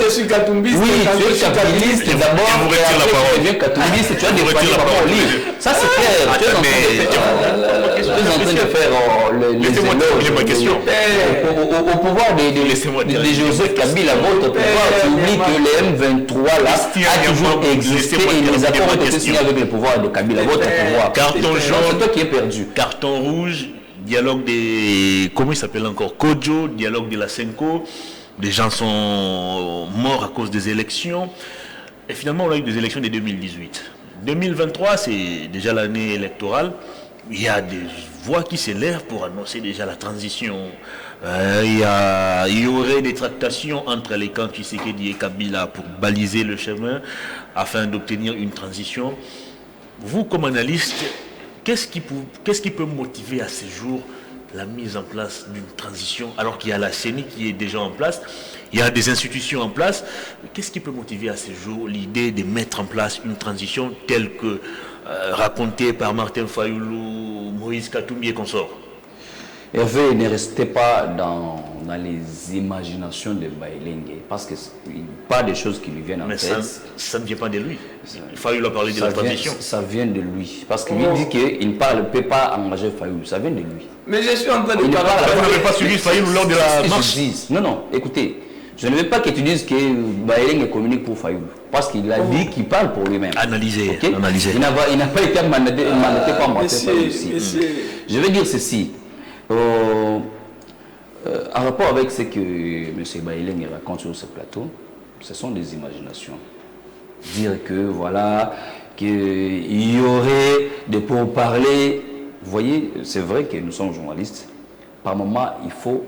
je suis katumbiste. Oui, tu es kabiliste d'abord, et après tu deviens katumbiste, tu as des parole libre. Ça, c'est clair. Tu es en train de faire les éloges au pouvoir de Joseph Kabila, votre pouvoir. Tu oublies que le M23 là a toujours existé et les accords ont été signés avec le pouvoir de Kabila, votre pouvoir. Carton jaune, c'est toi qui es perdu. Carton rouge, dialogue des... Comment il s'appelle encore? Kodjo, dialogue de la Senko. Des gens sont morts à cause des élections. Et finalement, on a eu des élections de 2018. 2023, c'est déjà l'année électorale. Il y a des voix qui s'élèvent pour annoncer déjà la transition. Il y aurait des tractations entre les camps Tshisekedi et Kabila pour baliser le chemin afin d'obtenir une transition. Vous, comme analyste, qu'est-ce qui peut motiver à ce jour la mise en place d'une transition alors qu'il y a la CENI qui est déjà en place, il y a des institutions en place? Qu'est-ce qui peut motiver à ce jour l'idée de mettre en place une transition telle que racontée par Martin Fayoulou, Moïse Katumbi et consorts? Hervé, ne restez pas dans les imaginations de Baïlengue, parce que pas des choses qui lui viennent en tête. Mais ça ne vient pas de lui. Fayoulou a parlé de la transition. Ça vient de lui, parce qu'il dit qu'il ne peut pas engager Fayoulou, ça vient de lui. Mais je suis en train de parler. Vous n'avez pas suivi Fayoulou lors de la marche? Non, écoutez, je ne veux pas que tu dises que Baïlengue communique pour Fayoulou, parce qu'il a dit qu'il parle pour lui-même. Analysez. Il n'a pas été mandaté par Martin Fayoulou ici. Je vais dire ceci. En rapport avec ce que M. Baïlengue raconte sur ce plateau, ce sont des imaginations. Dire que voilà, qu'il y aurait des pourparlers. Vous voyez, c'est vrai que nous sommes journalistes. Par moment, il faut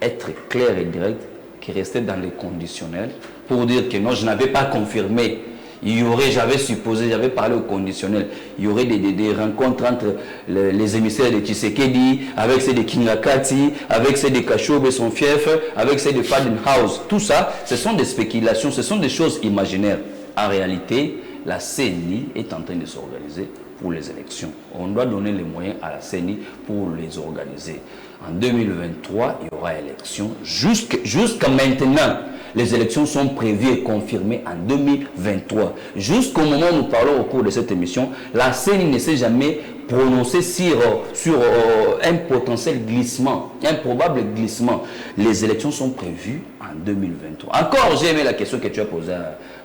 être clair et direct, qui rester dans les conditionnels pour dire que non, je n'avais pas confirmé Il y aurait, j'avais parlé au conditionnel, il y aurait des rencontres entre les émissaires de Tshisekedi, avec ceux de Kingakati, avec ceux de Kachoub et son fief, avec ceux de Fadenhouse. Tout ça, ce sont des spéculations, ce sont des choses imaginaires. En réalité, la CENI est en train de s'organiser pour les élections. On doit donner les moyens à la CENI pour les organiser. En 2023, il y aura élection. Jusqu'à maintenant, les élections sont prévues et confirmées en 2023. Jusqu'au moment où nous parlons au cours de cette émission, la CENI ne s'est jamais prononcée sur un potentiel glissement, un probable glissement. Les élections sont prévues en 2023. Encore, j'ai aimé la question que tu as posée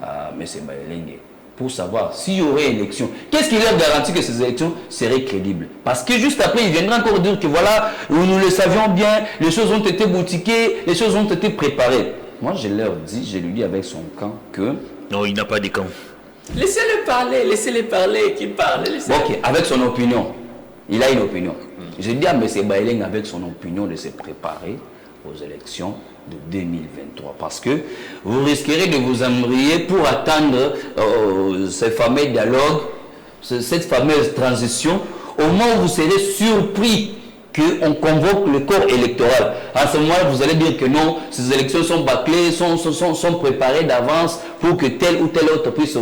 à M. Bayelengue, pour savoir s'il y aurait élection. Qu'est-ce qui leur garantit que ces élections seraient crédibles? Parce que juste après, il viendra encore dire que voilà, nous le savions bien, les choses ont été boutiquées, les choses ont été préparées. Moi, je lui dis avec son camp que... Non, il n'a pas de camp. Laissez-le parler, qu'il parle. Ok, avec son opinion. Il a une opinion. Je dis à M. Bayelengue avec son opinion de se préparer aux élections de 2023. Parce que vous risquerez de vous embrayer pour attendre ce fameux dialogue, cette fameuse transition, au moment où vous serez surpris qu'on convoque le corps électoral. À ce moment-là, vous allez dire que non, ces élections sont bâclées, sont préparées d'avance pour que tel ou tel autre puisse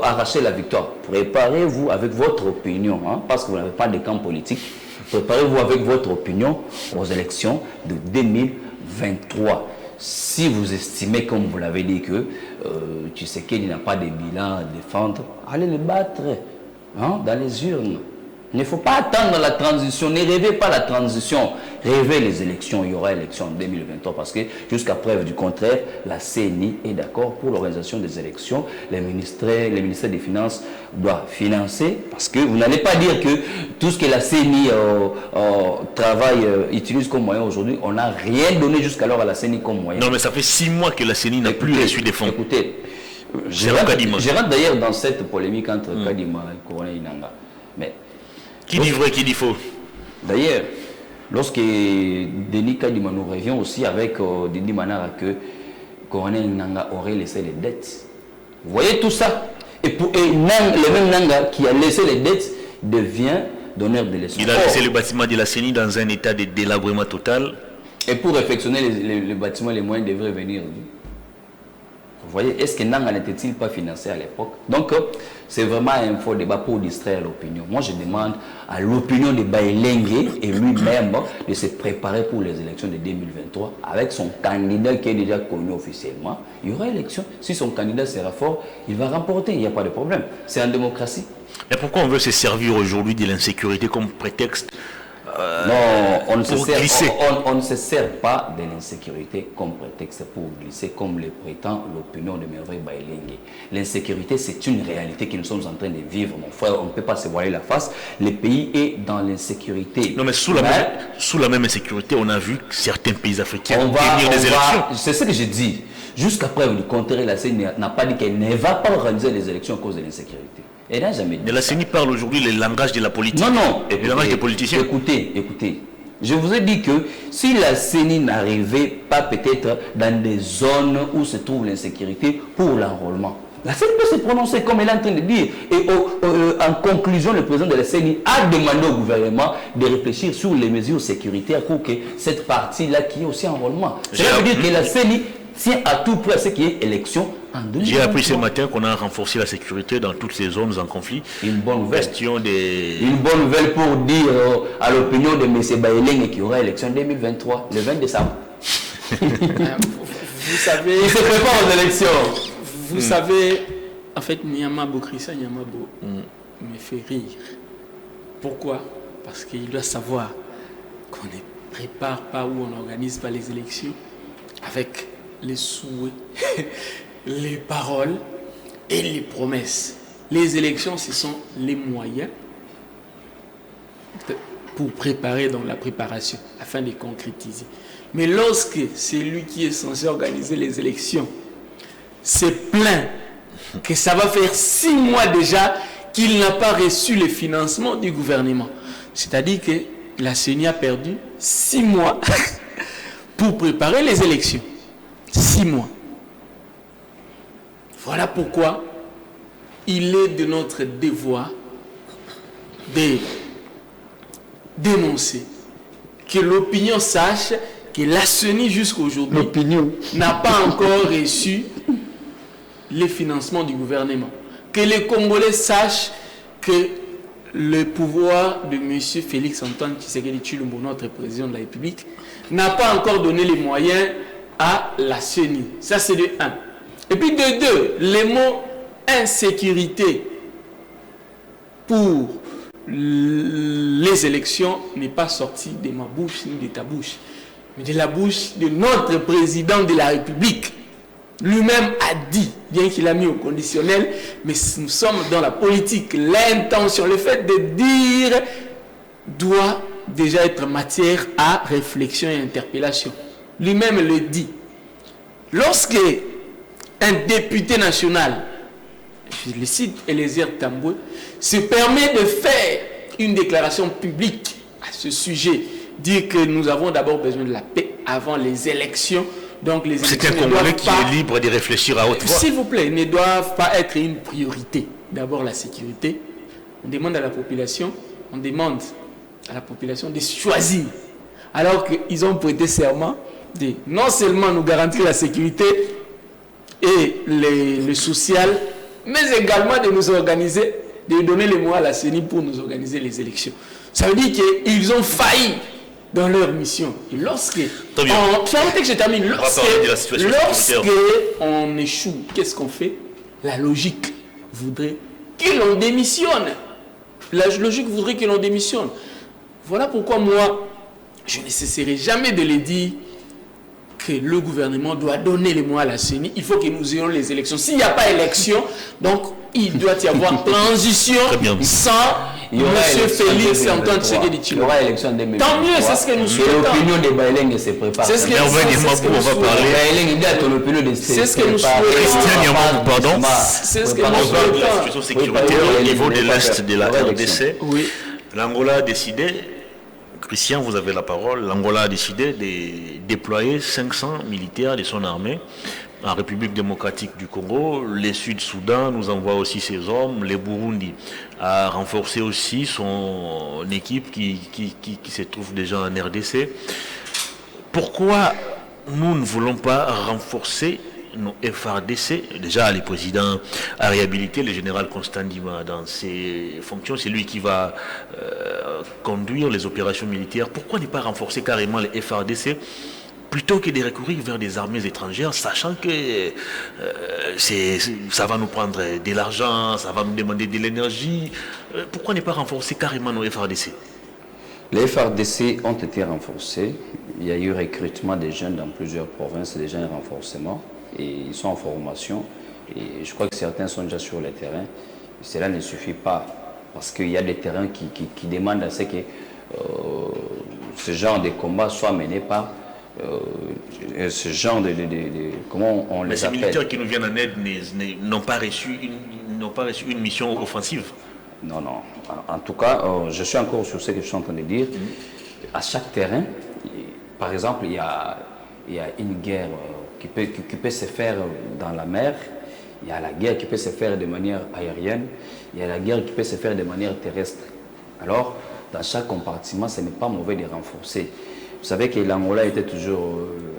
arracher la victoire. Préparez-vous avec votre opinion, hein, parce que vous n'avez pas de camp politique. Préparez-vous avec votre opinion aux élections de 2023. Si vous estimez, comme vous l'avez dit, que Tshisekedi n'a pas de bilan à défendre, allez le battre, hein, dans les urnes. Il ne faut pas attendre la transition, ne rêvez pas la transition, rêvez les élections. Il y aura élection en 2023 parce que jusqu'à preuve du contraire, la CENI est d'accord pour l'organisation des élections. Les ministères des Finances doivent financer, parce que vous n'allez pas dire que tout ce que la CENI utilise comme moyen aujourd'hui, on n'a rien donné jusqu'alors à la CENI comme moyen. Non, mais ça fait 6 mois que la CENI n'a plus reçu des fonds. Écoutez, je rentre d'ailleurs dans cette polémique entre Kadima et Corneille Nangaa. Mais qui dit vrai, qui dit faux? D'ailleurs, lorsque Denis Kadima nous revient aussi avec Didi Manara que Corneille Nangaa aurait laissé les dettes. Vous voyez tout ça? Et le même Nangaa qui a laissé les dettes devient donneur de leçons. Il a laissé le bâtiment de la CENI dans un état de délabrement total. Et pour réfectionner les bâtiments, les moyens devraient venir. Vous voyez, est-ce que Nangaa n'était-il pas financé à l'époque? Donc, c'est vraiment un faux débat pour distraire l'opinion. Moi, je demande à l'opinion de Bayelengue et lui-même de se préparer pour les élections de 2023 avec son candidat qui est déjà connu officiellement. Il y aura élection. Si son candidat sera fort, il va remporter. Il n'y a pas de problème. C'est en démocratie. Mais pourquoi on veut se servir aujourd'hui de l'insécurité comme prétexte non, on ne se glisser. sert pas de l'insécurité comme prétexte pour glisser, comme le prétend l'opinion de Merveille Bayelengue. L'insécurité, c'est une réalité que nous sommes en train de vivre, mon frère. On ne peut pas se voiler la face. Le pays est dans l'insécurité. Non, mais sous la même insécurité, on a vu certains pays africains tenir des élections. C'est ce que j'ai dit. Jusqu'à preuve du contraire, la CENI n'a pas dit qu'elle ne va pas organiser les élections à cause de l'insécurité. Elle n'a jamais dit. Mais la CENI parle aujourd'hui le langage de la politique. Non. Le langage des politiciens. Écoutez. Je vous ai dit que si la CENI n'arrivait pas peut-être dans des zones où se trouve l'insécurité pour l'enrôlement, la CENI peut se prononcer comme elle est en train de dire. Et en conclusion, le président de la CENI a demandé au gouvernement de réfléchir sur les mesures sécuritaires pour que cette partie-là qui est aussi enrôlement. Cela veut dire que la CENI tient à tout près à ce qui est élection en 2023. J'ai appris ce matin qu'on a renforcé la sécurité dans toutes ces zones en conflit. Une bonne nouvelle. Une bonne nouvelle pour dire à l'opinion de M. Bayelengue qu'il y aura élection en 2023, le 20 décembre. Vous savez... Il se prépare aux élections. Vous savez, en fait, Nyamabo, Christian Nyamabo me fait rire. Pourquoi? Parce qu'il doit savoir qu'on ne prépare pas ou on n'organise pas les élections avec les souhaits, les paroles et les promesses. Les élections, ce sont les moyens pour préparer dans la préparation, afin de concrétiser. Mais lorsque c'est lui qui est censé organiser les élections, c'est plein que ça va faire 6 mois déjà qu'il n'a pas reçu le financement du gouvernement. C'est-à-dire que la CENI a perdu 6 mois pour préparer les élections. 6 mois. Voilà pourquoi il est de notre devoir de dénoncer, que l'opinion sache que la CENI jusqu'à aujourd'hui n'a pas encore reçu les financements du gouvernement. Que les Congolais sachent que le pouvoir de M. Félix Antoine Tshisekedi Tshilombo, notre président de la République, n'a pas encore donné les moyens à la CENI. Ça, c'est de 1. Et puis de 2, les mots insécurité pour les élections n'est pas sorti de ma bouche ni de ta bouche, mais de la bouche de notre président de la République. Lui-même a dit, bien qu'il a mis au conditionnel, mais nous sommes dans la politique. L'intention, le fait de dire doit déjà être matière à réflexion et interpellation. Lui-même le dit. Lorsque un député national, je le cite, Eliezer Tambwe, se permet de faire une déclaration publique à ce sujet, dire que nous avons d'abord besoin de la paix avant les élections. Donc les élections, c'est un Congolais qui est libre de réfléchir à haute voix. S'il vous plaît, ne doivent pas être une priorité. D'abord la sécurité. On demande à la population, de choisir. Alors qu'ils ont prêté serment de non seulement nous garantir la sécurité et le social, mais également de nous organiser, de donner les moyens à la CENI pour nous organiser les élections. Ça veut dire qu'ils ont failli dans leur mission. Et lorsque on échoue, qu'est-ce qu'on fait? La logique voudrait que l'on démissionne. La logique voudrait que l'on démissionne. Voilà pourquoi moi, je ne cesserai jamais de le dire que le gouvernement doit donner les moyens à la CENI. Il faut que nous ayons les élections. S'il n'y a pas élection, donc il doit y avoir transition sans M. Félix Antoine Tshisekedi Tshilombo. Il y aura élection en 2023. Tant mieux, c'est ce que nous souhaitons. L'opinion de Baïleng se prépare. C'est ce que nous souhaitons. C'est ce que nous souhaitons. C'est ce que nous souhaitons. On parle de la situation sécuritaire au niveau de l'Est de la RDC. Oui. L'Angola a décidé, Christian, vous avez la parole, l'Angola a décidé de déployer 500 militaires de son armée en République démocratique du Congo. Les Sud-Soudan nous envoie aussi ses hommes. Le Burundi a renforcé aussi son équipe qui se trouve déjà en RDC. Pourquoi nous ne voulons pas renforcer nos FRDC? Déjà, le président a réhabilité le général Constant Ndima dans ses fonctions. C'est lui qui va conduire les opérations militaires. Pourquoi ne pas renforcer carrément les FRDC plutôt que de recourir vers des armées étrangères, sachant que ça va nous prendre de l'argent, ça va nous demander de l'énergie? Pourquoi ne pas renforcer carrément nos FRDC? Les FRDC ont été renforcés. Il y a eu recrutement des jeunes dans plusieurs provinces, déjà un renforcement. Et ils sont en formation. Et je crois que certains sont déjà sur le terrain. Cela ne suffit pas, parce qu'il y a des terrains qui demandent à ce que ce genre de combat soit mené par ce genre de comment on les appelle. Les militaires qui nous viennent en aide n'ont pas reçu une mission offensive. Non. En tout cas, je suis encore sur ce que je suis en train de dire. À chaque terrain, par exemple, il y a une guerre qui peut se faire dans la mer. Il y a la guerre qui peut se faire de manière aérienne. Il y a la guerre qui peut se faire de manière terrestre. Alors, dans chaque compartiment, ce n'est pas mauvais de renforcer. Vous savez que l'Angola était toujours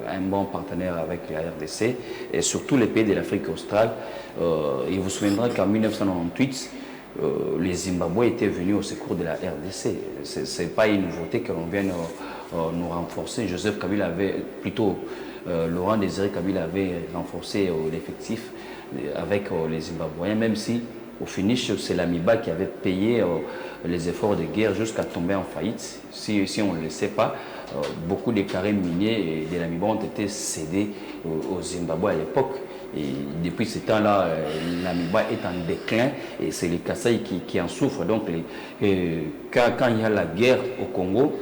un bon partenaire avec la RDC et surtout les pays de l'Afrique australe. Il vous souviendra qu'en 1998, les Zimbabwe étaient venus au secours de la RDC. Ce n'est pas une nouveauté que l'on vienne nous renforcer. Joseph Kabila avait, plutôt Laurent Désiré Kabila avait renforcé l'effectif avec les Zimbabwéens, même si au finish c'est l'AMIBA qui avait payé les efforts de guerre jusqu'à tomber en faillite. Si on ne le sait pas, beaucoup de carrés miniers de l'AMIBA ont été cédés au Zimbabwe à l'époque. Et depuis ce temps-là, l'AMIBA est en déclin et c'est les Kasaï qui en souffrent. Donc, quand il y a la guerre au Congo,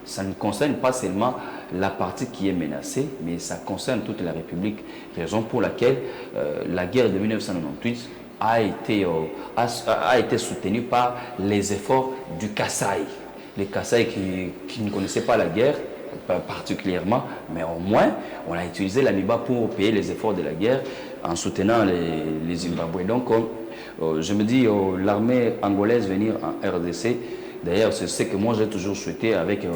ça ne concerne pas seulement la partie qui est menacée, mais ça concerne toute la République. Raison pour laquelle la guerre de 1998 a été soutenue par les efforts du Kasaï. Les Kasaï qui ne connaissaient pas la guerre, particulièrement, mais au moins, on a utilisé l'AMIBA pour payer les efforts de la guerre en soutenant les Zimbabwe. Donc, je me dis, l'armée angolaise venir en RDC, d'ailleurs, c'est ce que moi j'ai toujours souhaité avec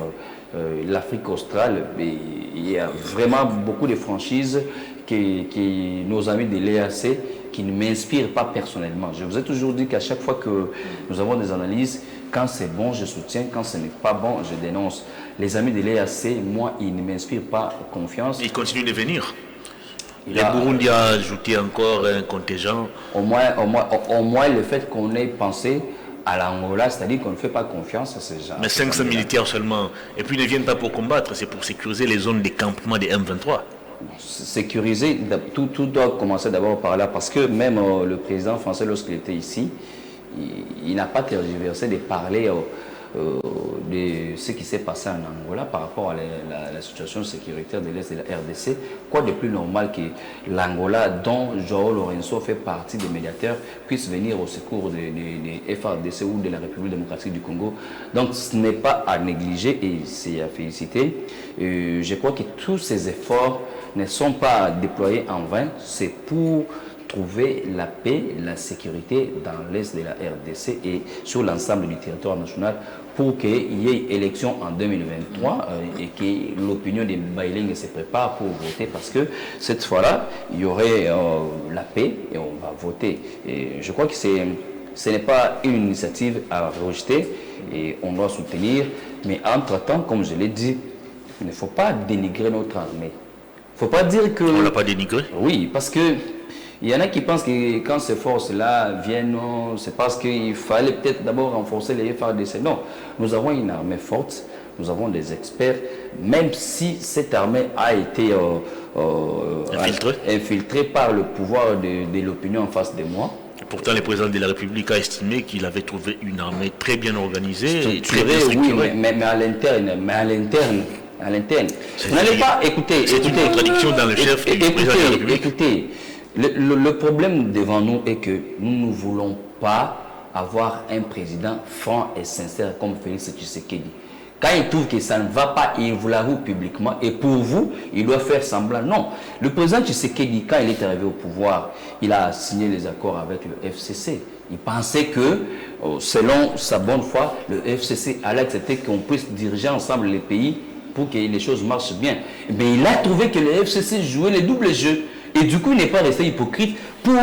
l'Afrique australe. Et il y a vraiment beaucoup de franchises qui nos amis de l'EAC qui ne m'inspirent pas personnellement. Je vous ai toujours dit qu'à chaque fois que nous avons des analyses, quand c'est bon, je soutiens, quand ce n'est pas bon, je dénonce. Les amis de l'EAC, moi, ils ne m'inspirent pas confiance. Ils continuent de venir. Le Burundi a ajouté encore un contingent. Au moins le fait qu'on ait pensé à l'Angola, c'est-à-dire qu'on ne fait pas confiance à ces gens. Mais 500 militaires seulement. Et puis ils ne viennent pas pour combattre, c'est pour sécuriser les zones de campement des M23. Sécuriser, tout doit commencer d'abord par là, parce que même le président français, lorsqu'il était ici, il n'a pas tergiversé de parler de ce qui s'est passé en Angola par rapport à la situation sécuritaire de l'Est de la RDC. Quoi de plus normal que l'Angola, dont João Lourenço fait partie des médiateurs, puisse venir au secours des FARDC ou de la République démocratique du Congo. Donc ce n'est pas à négliger et c'est à féliciter. Je crois que tous ces efforts ne sont pas déployés en vain, c'est pour trouver la paix, la sécurité dans l'Est de la RDC et sur l'ensemble du territoire national pour qu'il y ait élection en 2023 et que l'opinion des Baïling se prépare pour voter, parce que cette fois-là, il y aurait la paix et on va voter. Et je crois que ce n'est pas une initiative à rejeter et on doit soutenir, mais entre-temps, comme je l'ai dit, il ne faut pas dénigrer notre armée. Il ne faut pas dire que... On ne l'a pas dénigré? Oui, parce que il y en a qui pensent que quand ces forces-là viennent, c'est parce qu'il fallait peut-être d'abord renforcer les FARDC. Non, nous avons une armée forte, nous avons des experts, même si cette armée a été infiltrée par le pouvoir de l'opinion en face de moi. Pourtant, le président de la République a estimé qu'il avait trouvé une armée très bien organisée et très bien structurée. Oui, mais à l'interne, vous n'allez pas écouter. C'est une contradiction dans le chef du président de la République. Écoutez, le problème devant nous est que nous ne voulons pas avoir un président franc et sincère comme Félix Tshisekedi. Quand il trouve que ça ne va pas, il vous l'avoue publiquement. Et pour vous, il doit faire semblant. Non. Le président Tshisekedi, quand il est arrivé au pouvoir, il a signé les accords avec le FCC. Il pensait que, selon sa bonne foi, le FCC allait accepter qu'on puisse diriger ensemble les pays pour que les choses marchent bien. Mais il a trouvé que le FCC jouait les doubles jeux. Et du coup, il n'est pas resté hypocrite pour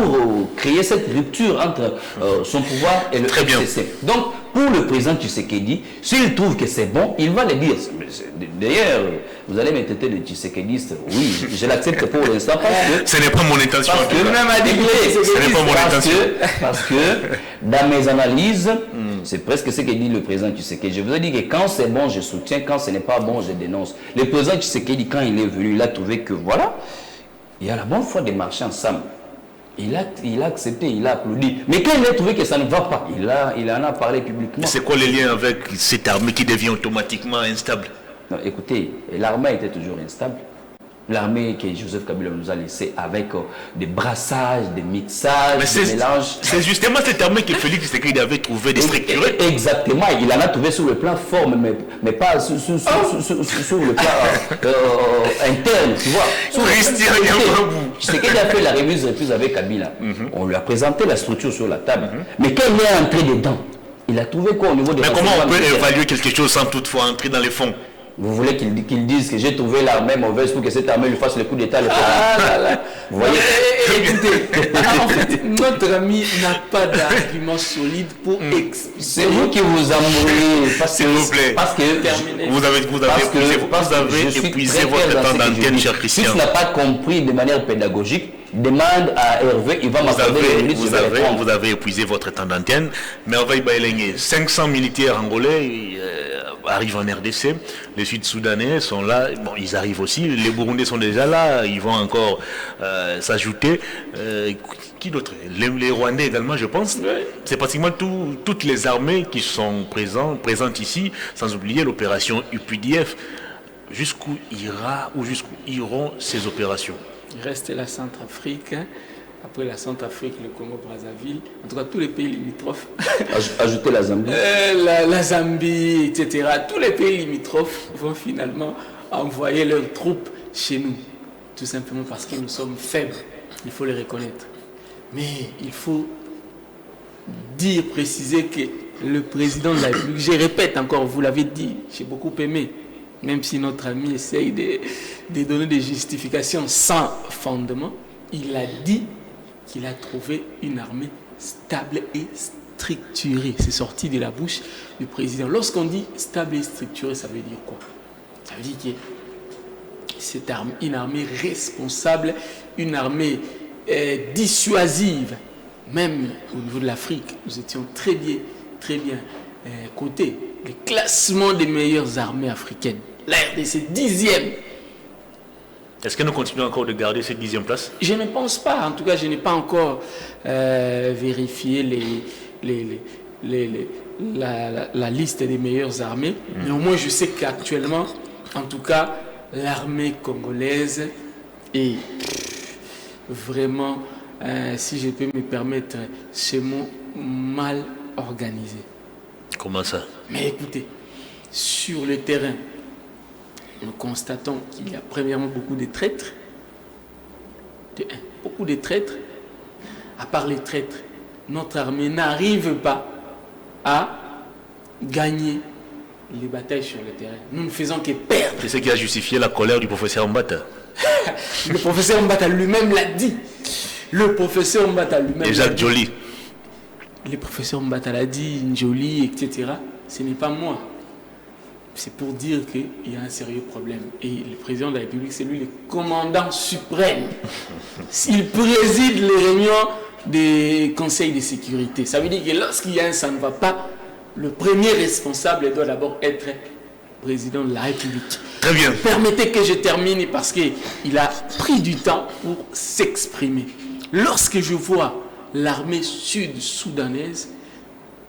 créer cette rupture entre son pouvoir et le FCC. Donc, pour le président Tshisekedi, s'il trouve que c'est bon, il va le dire. D'ailleurs, vous allez me traiter de Tshisekediste. Oui, je l'accepte pour l'instant parce que... Ce n'est pas mon intention. Parce que dans mes analyses, c'est presque ce que dit le président Tshisekedi. Je vous ai dit que quand c'est bon, je soutiens. Quand ce n'est pas bon, je dénonce. Le président Tshisekedi, quand il est venu, il a trouvé que voilà, il y a la bonne foi de marcher ensemble. Il a accepté, il a applaudi. Mais quand il a trouvé que ça ne va pas, il en a parlé publiquement. C'est quoi le lien avec cette armée qui devient automatiquement instable? Non, écoutez, l'armée était toujours instable. L'armée que Joseph Kabila nous a laissé avec des brassages, des mixages, des mélanges. C'est justement cette armée que Félix Tshisekedi avait trouvé déstructurée. Exactement, il en a trouvé sur le plan forme, mais pas sur le plan interne, tu vois. Tshisekedi a fait la remise avec Kabila. On lui a présenté la structure sur la table. Mais quand il est entré dedans, il a trouvé quoi au niveau de... Mais comment on peut évaluer quelque chose sans toutefois entrer dans les fonds? Vous voulez qu'il dise que j'ai trouvé l'armée mauvaise pour que cette armée lui fasse le coup d'état? Vous voyez? Écoutez, en fait, notre ami n'a pas d'argument solide pour expliquer. C'est vous qui vous embrouillez. S'il vous plaît. Parce que vous avez épuisé votre temps d'antenne, cher Christian. Si tu n'as pas compris de manière pédagogique, demande à Hervé, il va m'accorder les minutes. Vous avez épuisé votre temps d'antenne, mais on va y bailler. 500 militaires angolais arrivent en RDC, les Sud-Soudanais sont là, bon, ils arrivent aussi, les Burundais sont déjà là, ils vont encore s'ajouter. Qui d'autre? Les Rwandais également, je pense. C'est pratiquement toutes les armées qui sont présentes ici, sans oublier l'opération UPDF. Jusqu'où iront ces opérations? Il reste la Centrafrique. Après la Centrafrique, le Congo-Brazzaville, en tout cas tous les pays limitrophes. Ajouter la Zambie. La Zambie, etc. Tous les pays limitrophes vont finalement envoyer leurs troupes chez nous. Tout simplement parce que nous sommes faibles. Il faut les reconnaître. Mais il faut préciser que le président de la République, je répète encore, vous l'avez dit, j'ai beaucoup aimé, même si notre ami essaye de donner des justifications sans fondement, il a dit qu'il a trouvé une armée stable et structurée. C'est sorti de la bouche du président. Lorsqu'on dit stable et structurée, ça veut dire quoi? Ça veut dire que c'est une armée responsable, une armée dissuasive. Même au niveau de l'Afrique, nous étions très bien cotés. Le classement des meilleures armées africaines. La RDC 10e. Est-ce que nous continuons encore de garder cette 10e place? Je ne pense pas. En tout cas, je n'ai pas encore vérifié la liste des meilleures armées. Mais au moins, je sais qu'actuellement, en tout cas, l'armée congolaise est vraiment, si je peux me permettre ce mot, mal organisée. Comment ça? Mais écoutez, sur le terrain, nous constatons qu'il y a premièrement beaucoup de traîtres. Beaucoup de traîtres. À part les traîtres, notre armée n'arrive pas à gagner les batailles sur le terrain. Nous ne faisons que perdre. C'est ce qui a justifié la colère du professeur Mbata. Le professeur Mbata lui-même l'a dit. Le professeur Mbata lui-même. Et Jacques Joly. Le professeur Mbata l'a dit, Joly, etc. Ce n'est pas moi. C'est pour dire qu'il y a un sérieux problème. Et le président de la République, c'est lui le commandant suprême. Il préside les réunions des conseils de sécurité. Ça veut dire que lorsqu'il y a un ça ne va pas, le premier responsable doit d'abord être président de la République. Très bien. Permettez que je termine parce qu'il a pris du temps pour s'exprimer. Lorsque je vois l'armée sud-soudanaise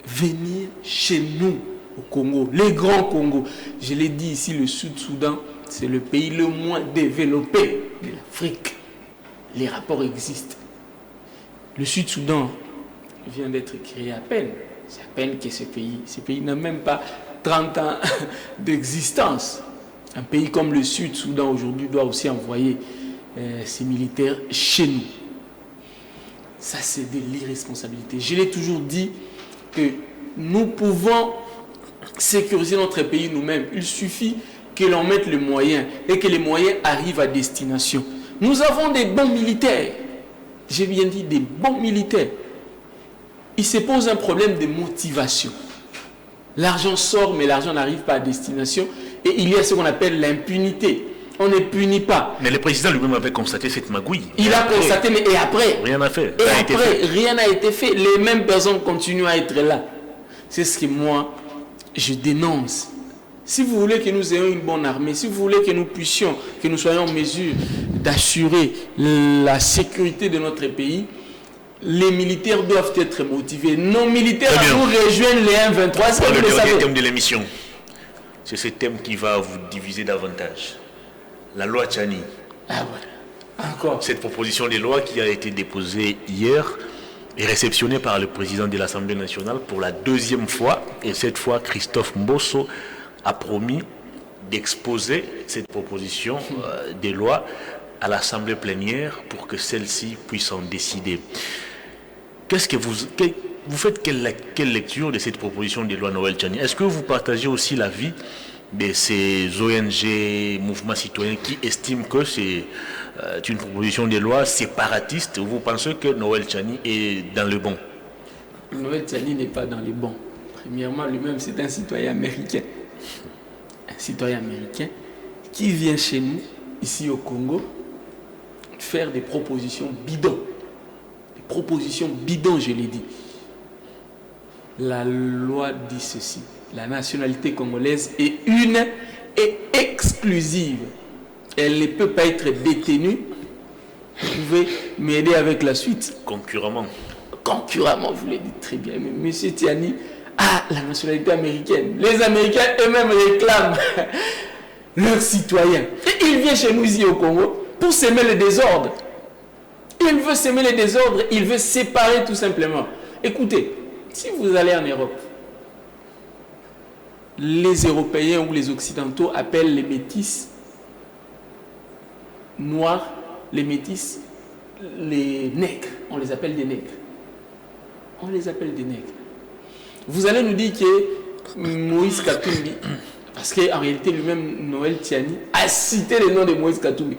venir chez nous, au Congo, les grands Congo. Je l'ai dit ici, le Sud-Soudan, c'est le pays le moins développé de l'Afrique. Les rapports existent. Le Sud-Soudan vient d'être créé à peine. C'est à peine que ce pays n'a même pas 30 ans d'existence. Un pays comme le Sud-Soudan aujourd'hui doit aussi envoyer ses militaires chez nous. Ça, c'est de l'irresponsabilité. Je l'ai toujours dit que nous pouvons sécuriser notre pays nous-mêmes. Il suffit que l'on mette les moyens et que les moyens arrivent à destination. Nous avons des bons militaires. J'ai bien dit des bons militaires. Il se pose un problème de motivation. L'argent sort, mais l'argent n'arrive pas à destination. Et il y a ce qu'on appelle l'impunité. On ne punit pas. Mais le président lui-même avait constaté cette magouille. Il a constaté, mais et après? Rien n'a fait. Et après, rien n'a été fait. Les mêmes personnes continuent à être là. C'est ce que moi, je dénonce. Si vous voulez que nous ayons une bonne armée, si vous voulez que nous puissions, que nous soyons en mesure d'assurer la sécurité de notre pays, les militaires doivent être motivés. Nos militaires nous rejoignent les 1-23. C'est le dernier thème de l'émission. C'est ce thème qui va vous diviser davantage. La loi Tchani. Ah voilà. Encore. Cette proposition de loi qui a été déposée hier est réceptionnée par le président de l'Assemblée nationale pour la deuxième fois. Et cette fois, Christophe Mbosso a promis d'exposer cette proposition de loi à l'Assemblée plénière pour que celle-ci puisse en décider. Qu'est-ce que vous faites quelle lecture de cette proposition de loi Noël Tchani? Est-ce que vous partagez aussi l'avis de ces ONG, mouvements citoyens qui estiment que c'est une proposition de loi séparatiste? Vous pensez que Noël Tchani est dans le bon? Noël Tchani n'est pas dans le bon. Premièrement, lui-même, c'est un citoyen américain. Un citoyen américain qui vient chez nous, ici au Congo, faire des propositions bidons. Des propositions bidons, je l'ai dit. La loi dit ceci. La nationalité congolaise est une et exclusive. Elle ne peut pas être détenue. Vous pouvez m'aider avec la suite. Concurremment. Concurremment, vous l'avez dit très bien. Mais M. Tiani a la nationalité américaine. Les Américains eux-mêmes réclament leurs citoyens. Et il vient chez nous ici au Congo pour semer le désordre. Il veut semer le désordre, il veut séparer tout simplement. Écoutez, si vous allez en Europe, les Européens ou les Occidentaux appellent les métis noirs, les métis, les nègres. On les appelle des nègres. on les appelle des nègres. Vous allez nous dire que Moïse Katumbi, parce qu'en réalité lui-même, Noël Tiani, a cité le nom de Moïse Katumbi.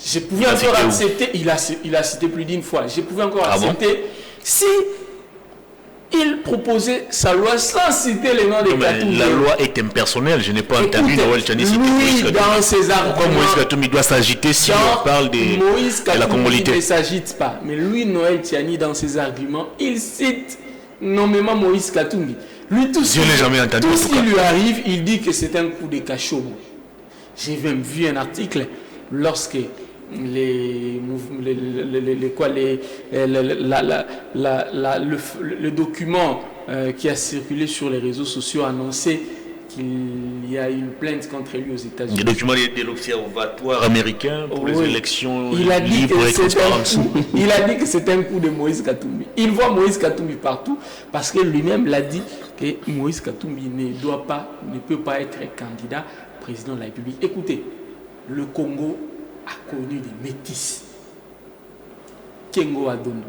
Je pouvais encore accepter, il a cité plus d'une fois, je pouvais encore accepter si il proposait sa loi sans citer les noms de Katumbi. La loi est impersonnelle, je n'ai pas entendu Noël Tiani citer Moïse Katumbi. Dans ses arguments, pourquoi Moïse Katumbi doit s'agiter si on parle de la congolité? Il ne s'agite pas, mais lui, Noël Tiani, dans ses arguments, il cite nommément Moïse Katumbi. Lui, tout ce qui lui arrive, il dit que c'est un coup de cachot. J'ai même vu un article lorsque le document qui a circulé sur les réseaux sociaux annonçait qu'il y a une plainte contre lui aux États-Unis. Le document de l'Observatoire américain pour les élections libres et transparentes. Il a dit que c'est un coup de Moïse Katumbi. Il voit Moïse Katumbi partout parce que lui-même l'a dit que Moïse Katumbi ne peut pas être candidat président de la République. Écoutez, le Congo a connu des métis. Kengo Adondo.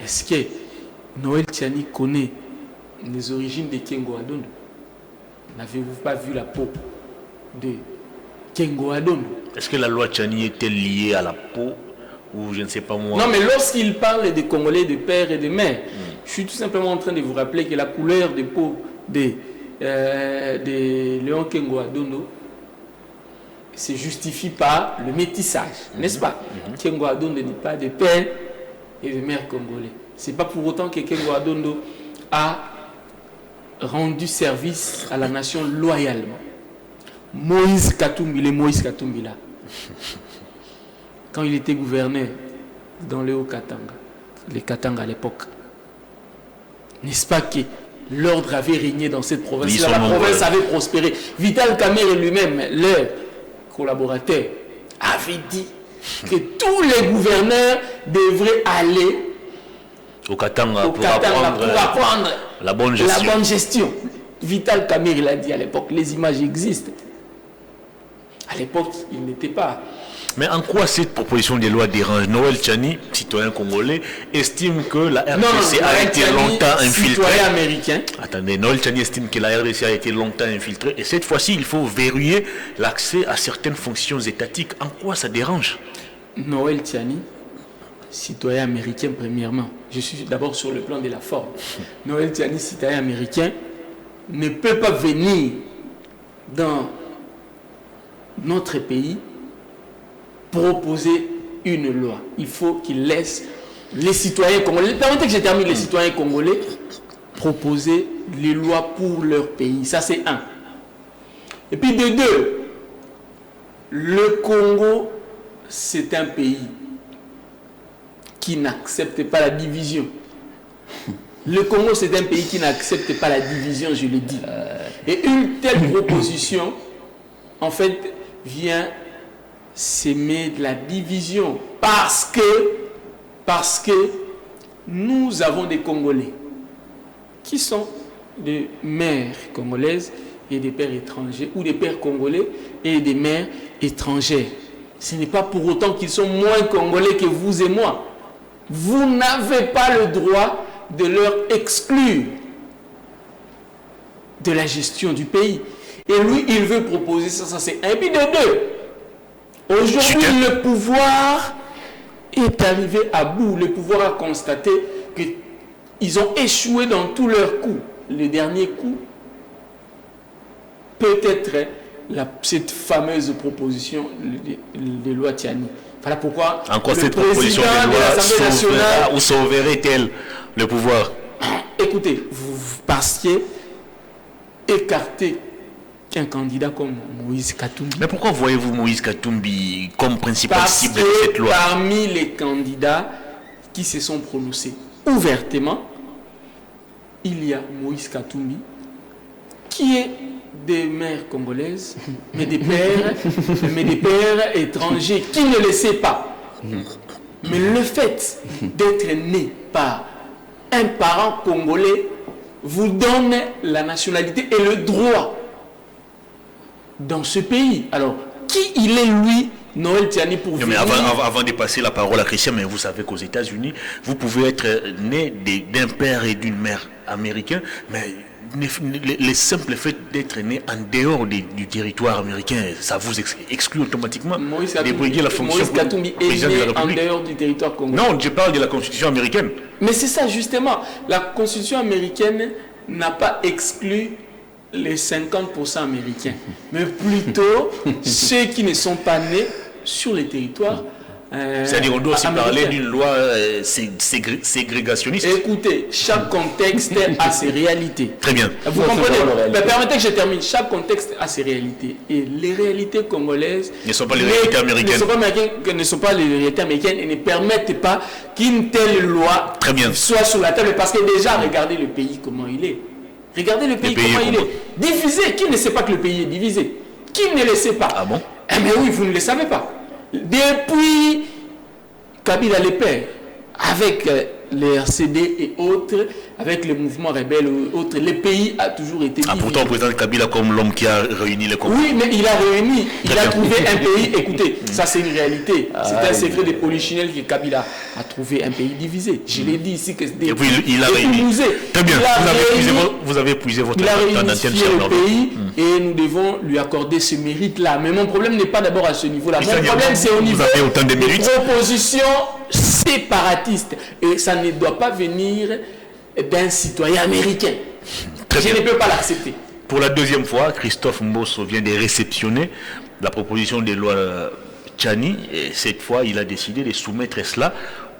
Est-ce que Noël Tiani connaît les origines de Kengo Adondo? N'avez-vous pas vu la peau de Kengo Adondo? Est-ce que la loi Tiani est-elle liée à la peau ou je ne sais pas moi? Non, mais lorsqu'il parle des Congolais, de père et de mère, je suis tout simplement en train de vous rappeler que la couleur de peau de Léon Kengo Adondo se justifie par le métissage, n'est-ce pas? Kengo Adondo n'est pas de père et de mère congolais. Ce n'est pas pour autant que Kengo Adondo a rendu service à la nation loyalement. Moïse Katumbi, là, quand il était gouverneur dans le Haut-Katanga, les Katanga à l'époque, n'est-ce pas que l'ordre avait régné dans cette province? La province avait prospéré. Vital Kamerhe lui-même, leur collaborateur, avait dit que tous les gouverneurs devraient aller au Katanga pour apprendre la bonne gestion. Vital Kamerhe l'a dit à l'époque. Les images existent. À l'époque, il n'était pas. Mais en quoi cette proposition de loi dérange? Noël Tiani, citoyen congolais, estime que la RDC a été longtemps infiltrée. Citoyen américain. Attendez, Noël Tiani estime que la RDC a été longtemps infiltrée et cette fois-ci, il faut verrouiller l'accès à certaines fonctions étatiques. En quoi ça dérange? Noël Tiani, citoyen américain premièrement. Je suis d'abord sur le plan de la forme. Noël Tiani, citoyen américain, ne peut pas venir dans notre pays proposer une loi. Il faut qu'il laisse les citoyens congolais, permettez que je termine, les citoyens congolais proposer les lois pour leur pays. Ça, c'est un. Et puis de deux, le Congo, c'est un pays qui n'accepte pas la division. Le Congo, c'est un pays qui n'accepte pas la division, je l'ai dit. Et une telle proposition, en fait, vient s'aimer de la division parce que nous avons des Congolais qui sont des mères congolaises et des pères étrangers, ou des pères congolais et des mères étrangères. Ce n'est pas pour autant qu'ils sont moins congolais que vous et moi. Vous n'avez pas le droit de leur exclure de la gestion du pays. Et lui, il veut proposer ça c'est un. Et puis de deux, aujourd'hui, le pouvoir est arrivé à bout. Le pouvoir a constaté qu'ils ont échoué dans tous leurs coups. Le dernier coup, peut-être cette fameuse proposition de loi Tiani. Voilà pourquoi encore cette proposition de loi sauvera ou sauverait-elle le pouvoir? Écoutez, vous partiez écarter qu'un candidat comme Moïse Katumbi. Mais pourquoi voyez-vous Moïse Katumbi comme principale cible de cette loi? Parmi les candidats qui se sont prononcés ouvertement, il y a Moïse Katumbi, qui est des mères congolaises, mais des pères étrangers qui ne le savent pas. Mais le fait d'être né par un parent congolais vous donne la nationalité et le droit dans ce pays. Alors, qui il est lui, Noël Tchani pour Non, venir... mais avant de passer la parole à Christian, mais vous savez qu'aux États-Unis, vous pouvez être né d'un père et d'une mère américains, mais le simple fait d'être né en dehors du territoire américain, ça vous exclut automatiquement de briguer la fonction Moïse Katumbi est né en dehors du territoire congolais. Non, je parle de la Constitution américaine. Mais c'est ça justement, la Constitution américaine n'a pas exclu les 50% américains, mais plutôt ceux qui ne sont pas nés sur les territoires. C'est-à-dire on doit aussi parler d'une loi ségrégationniste. Écoutez, chaque contexte a ses réalités. Très bien. Vous comprenez? Mais permettez que je termine. Chaque contexte a ses réalités. Et les réalités congolaises ne sont pas les réalités américaines. Ne sont pas les réalités américaines et ne permettent pas qu'une telle loi soit sur la table. Parce que déjà, regardez le pays comment il est. Regardez le pays comment il est. Divisé. Qui ne sait pas que le pays est divisé? Qui ne le sait pas? Ah bon? Eh bien oui, vous ne le savez pas. Depuis Kabila le père, avec les RCD et autres, avec les mouvements rebelles et autres, le pays a toujours été divisé. Pourtant, on présente Kabila comme l'homme qui a réuni les Congolais. Oui, mais il a réuni, il a trouvé un pays. Écoutez, ça c'est une réalité. C'est un secret de polichinelle que Kabila a trouvé un pays divisé. Je l'ai dit ici que et puis il a réuni. Très bien, vous avez épuisé votre il a réunifié le pays et nous devons lui accorder ce mérite-là. Mais mon problème n'est pas d'abord à ce niveau-là. Mon problème c'est au niveau des propositions séparatistes. Et ça ne doit pas venir d'un citoyen américain. Je ne peux pas l'accepter. Pour la deuxième fois, Christophe Mbosso vient de réceptionner la proposition de loi Tchani. Et cette fois, il a décidé de soumettre cela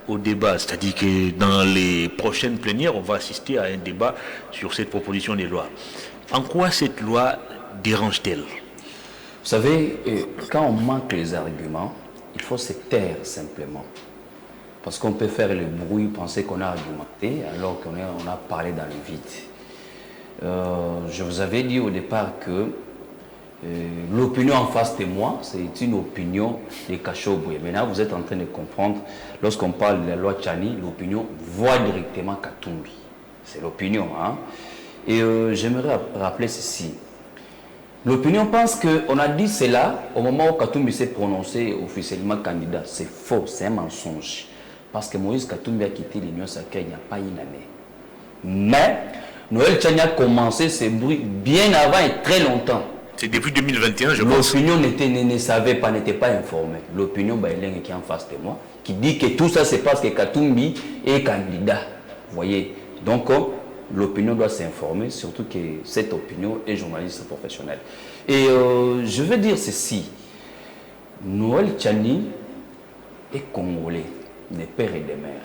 au débat. C'est-à-dire que dans les prochaines plénières, on va assister à un débat sur cette proposition de loi. En quoi cette loi dérange-t-elle? Vous savez, quand on manque les arguments, il faut se taire simplement. Parce qu'on peut faire le bruit, penser qu'on a argumenté, alors qu'on a parlé dans le vide. Je vous avais dit au départ que l'opinion en face de moi, c'est une opinion de Kachoboué. Maintenant, vous êtes en train de comprendre, lorsqu'on parle de la loi Tchani, l'opinion voit directement Katumbi. C'est l'opinion. Hein? Et j'aimerais rappeler ceci. L'opinion pense qu'on a dit cela au moment où Katumbi s'est prononcé officiellement candidat. C'est faux, c'est un mensonge. Parce que Moïse Katumbi a quitté l'Union sacrée il n'y a pas une année. Mais Noël Tchani a commencé ce bruit bien avant et très longtemps. C'est depuis 2021, je pense. L'opinion ne savait pas, n'était pas informée. L'opinion Baïleng qui est en face de moi, qui dit que tout ça c'est parce que Katumbi est candidat. Vous voyez? Donc l'opinion doit s'informer, surtout que cette opinion est journaliste professionnelle. Et je veux dire ceci. Noël Tchani est congolais, des pères et des mères.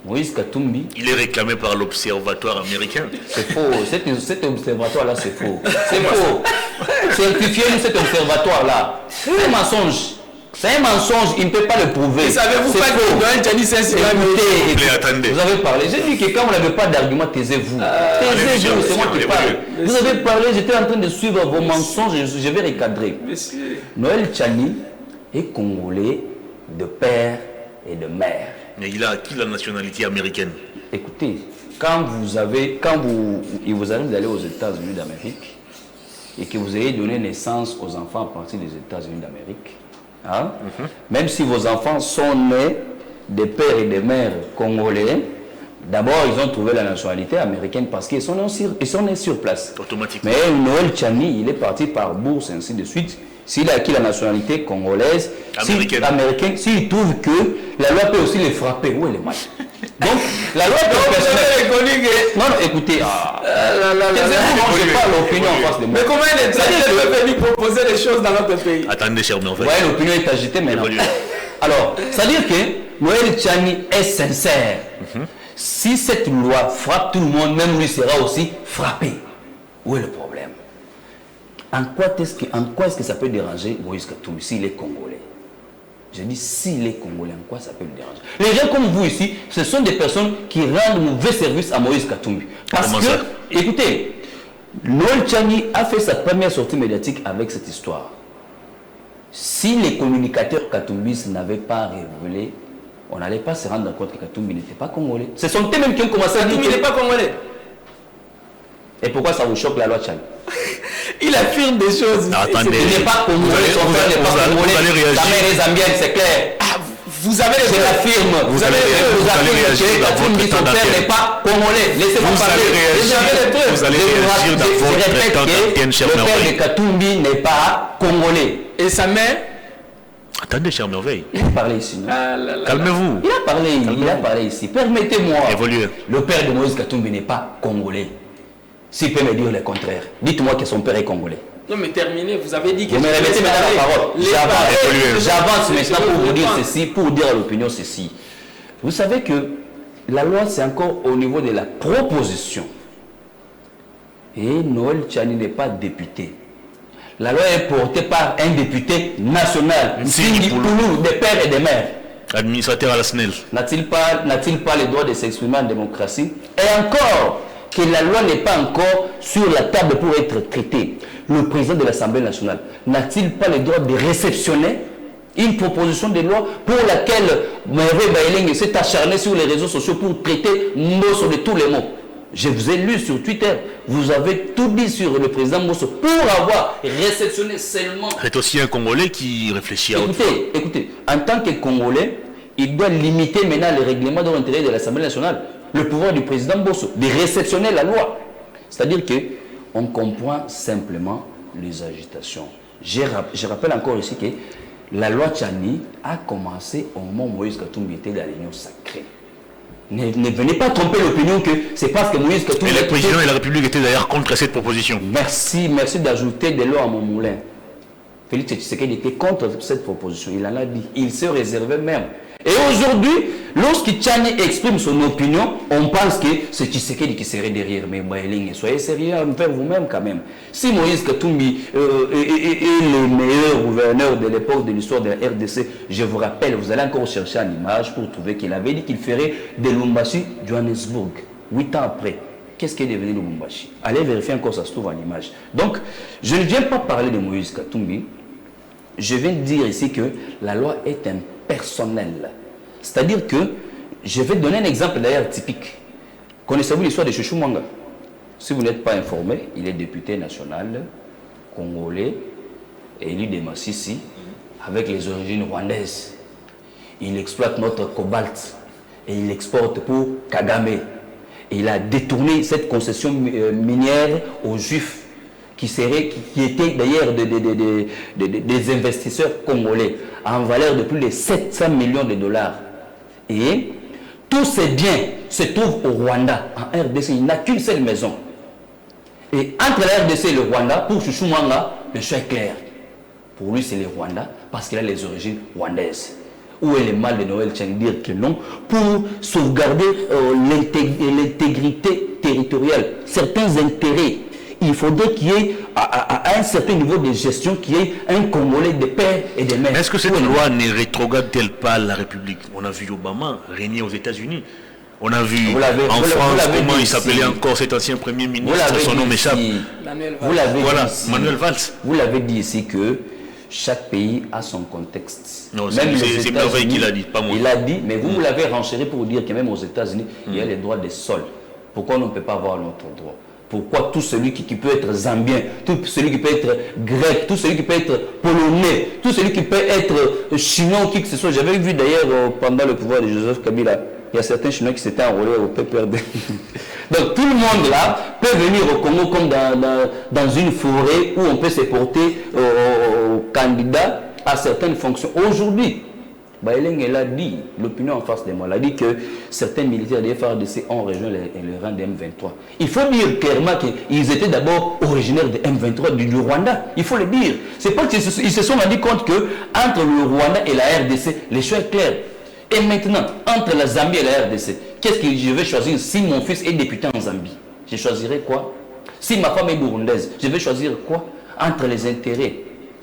Moïse Katumbi... Il est réclamé par l'Observatoire américain. C'est faux. Cet observatoire-là, c'est faux. C'est faux. Certifiez-nous cet observatoire-là. C'est un mensonge. C'est un mensonge. Il ne peut pas le prouver. Savez-vous pas que Noël Tchani c'est un citoyen américain? Vous avez parlé. J'ai dit que quand vous n'avez pas d'argument, taisez-vous. Taisez-vous, c'est moi qui parle. Vous avez parlé, j'étais en train de suivre vos mensonges, je vais recadrer. Noël Tchani est congolais de père et de mère. Mais il a acquis la nationalité américaine. Écoutez, il vous arrive d'aller aux États-Unis d'Amérique et que vous ayez donné naissance aux enfants à partir des États-Unis d'Amérique, hein? Même si vos enfants sont nés des pères et des mères congolais, d'abord ils ont trouvé la nationalité américaine parce qu'ils sont nés sur place. Automatiquement. Mais Noël Tchani, il est parti par bourse, ainsi de suite. S'il a acquis la nationalité congolaise, américaine, s'il trouve que la loi peut aussi les frapper, où est le mal? Donc, la loi peut... Non, écoutez, je parle l'opinion en face de moi. Mais comment les étrangers peuvent venir proposer des choses dans notre pays? Attendez, cher en fait. Ouais, l'opinion est agitée maintenant. Alors, c'est-à-dire que Noël Tchani est sincère. Si cette loi frappe tout le monde, même lui sera aussi frappé. Où est le problème? En quoi est-ce que ça peut déranger Moïse Katumbi s'il est congolais? Je dis s'il est congolais, en quoi ça peut le déranger? Les gens comme vous ici, ce sont des personnes qui rendent mauvais service à Moïse Katumbi. Parce que, écoutez, Noël Tchani a fait sa première sortie médiatique avec cette histoire. Si les communicateurs katumbistes n'avaient pas révélé, on n'allait pas se rendre compte que Katumbi n'était pas congolais. Ce sont eux-mêmes qui ont commencé à dire qu'il n'est pas congolais. Et pourquoi ça vous choque la loi Tchani? Il affirme des choses. Attendez. Il n'est pas congolais, son père n'est pas congolais. Vous allez réagir. La mère est zambienne, c'est clair. Ah, vous avez les Je preuves. l'affirme. Vous allez réagir dans Katumbi, votre son temps père d'antenne. n'est pas congolais. Laissez-moi Vous parler. allez réagir. Vous avez les preuves. Vous allez Je vous réagir dans rappelle- je votre répète temps que d'antenne, cher le père Merveille. de Katumbi n'est pas congolais. Et sa mère. Attendez, cher Merveille. Il a parlé ici. Calmez-vous. Il a parlé ici. Permettez-moi. Évoluez. Le père de Moïse Katumbi n'est pas congolais. S'il peut me dire le contraire, dites-moi que son père est congolais. Non, mais terminez, vous avez dit que... Vous me remettez maintenant la parole. J'avance maintenant pour vous dire ceci, pour vous dire à l'opinion ceci. Vous savez que la loi, c'est encore au niveau de la proposition. Et Noël Tchani n'est pas député. La loi est portée par un député national, Nsinghi Poulou, des pères et des mères. Administrateur à la SNEL. N'a-t-il pas le droit de s'exprimer en démocratie? Et encore, que la loi n'est pas encore sur la table pour être traitée. Le président de l'Assemblée nationale n'a-t-il pas le droit de réceptionner une proposition de loi pour laquelle Merveille Baïling s'est acharné sur les réseaux sociaux pour traiter Mbosso de tous les mots? Je vous ai lu sur Twitter, vous avez tout dit sur le président Mbosso pour avoir réceptionné seulement... C'est aussi un Congolais qui réfléchit à autre chose. Écoutez, en tant que Congolais, il doit limiter maintenant le règlement de l'intérieur de l'Assemblée nationale, le pouvoir du président Mbosso, de réceptionner la loi. C'est-à-dire qu'on comprend simplement les agitations. Je rappelle encore ici que la loi Tchani a commencé au moment où Moïse Katumbi était dans l'Union sacrée. Ne venez pas tromper l'opinion que c'est parce que Moïse Katumbi... Et le président de la République était d'ailleurs contre cette proposition. Merci d'ajouter de l'eau à mon moulin. Félix Tshisekedi était contre cette proposition, il en a dit. Il se réservait même. Et aujourd'hui, lorsque Tchani exprime son opinion, on pense que c'est Tshisekedi qui serait derrière. Mais Baïling, soyez sérieux envers vous-même quand même. Si Moïse Katumbi est le meilleur gouverneur de l'époque de l'histoire de la RDC, je vous rappelle, vous allez encore chercher une image pour trouver qu'il avait dit qu'il ferait de Lubumbashi Johannesburg. 8 ans après. Qu'est-ce qui est devenu Lubumbashi? Allez vérifier encore, ça se trouve en image. Donc, je ne viens pas parler de Moïse Katumbi. Je viens de dire ici que la loi est impersonnelle. C'est-à-dire que, je vais donner un exemple d'ailleurs typique. Connaissez-vous l'histoire de Chouchou Mwanga? Si vous n'êtes pas informé, il est député national, congolais, élu de Massissi, avec les origines rwandaises. Il exploite notre cobalt et il exporte pour Kagame. Et il a détourné cette concession minière aux Juifs qui étaient d'ailleurs des investisseurs congolais en valeur de plus de 700 millions de dollars. Et tous ces biens se trouvent au Rwanda, en RDC. Il n'a qu'une seule maison. Et entre la RDC et le Rwanda, pour Chouchou Mwanga, le choix est clair. Pour lui, c'est le Rwanda parce qu'il a les origines rwandaises. Où est le mal de Noël Tchani dire que non, pour sauvegarder l'intégrité territoriale, certains intérêts. Il faudrait qu'il y ait, à un certain niveau de gestion, qu'il y ait un Congolais de père et de mère. Est-ce que cette loi ne rétrograde-t-elle pas la République? On a vu Obama régner aux États-Unis. On a vu en France comment il s'appelait encore cet ancien Premier ministre, son nom m'échappe. Manuel Valls. Vous l'avez dit ici que chaque pays a son contexte. Non, c'est Merveille qui l'a dit, pas moi. Il a dit, mais vous l'avez renchéri pour dire que même aux États-Unis, il y a les droits des sols. Pourquoi on ne peut pas avoir notre droit? Pourquoi tout celui qui peut être zambien, tout celui qui peut être grec, tout celui qui peut être polonais, tout celui qui peut être chinois ou qui que ce soit. J'avais vu d'ailleurs pendant le pouvoir de Joseph Kabila, il y a certains Chinois qui s'étaient enrôlés au PPRD. Donc tout le monde là peut venir au Congo comme dans une forêt où on peut se porter au candidat à certaines fonctions. Aujourd'hui, Baïling l'a dit, l'opinion en face de moi, elle a dit que certains militaires des FARDC ont rejoint le rang de M23. Il faut dire clairement qu'ils étaient d'abord originaires de M23 du Rwanda. Il faut le dire. C'est pas qu'ils se sont rendus compte que entre le Rwanda et la RDC, les choix sont clairs. Et maintenant, entre la Zambie et la RDC, qu'est-ce que je vais choisir si mon fils est député en Zambie? Je choisirai quoi? Si ma femme est burundaise, je vais choisir quoi? Entre les intérêts.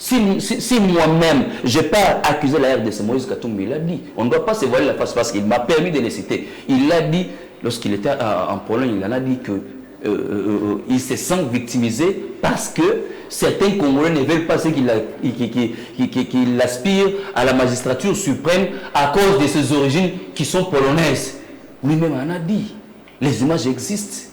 Si moi-même, je n'ai pas accusé la RDC, Moïse Katumbi, il a dit, on ne doit pas se voiler la face parce qu'il m'a permis de les citer. Il l'a dit, lorsqu'il était en Pologne, il en a dit qu'il se sent victimisé parce que certains Congolais ne veulent pas ce qu'il aspire à la magistrature suprême à cause de ses origines qui sont polonaises. Lui-même en a dit. Les images existent.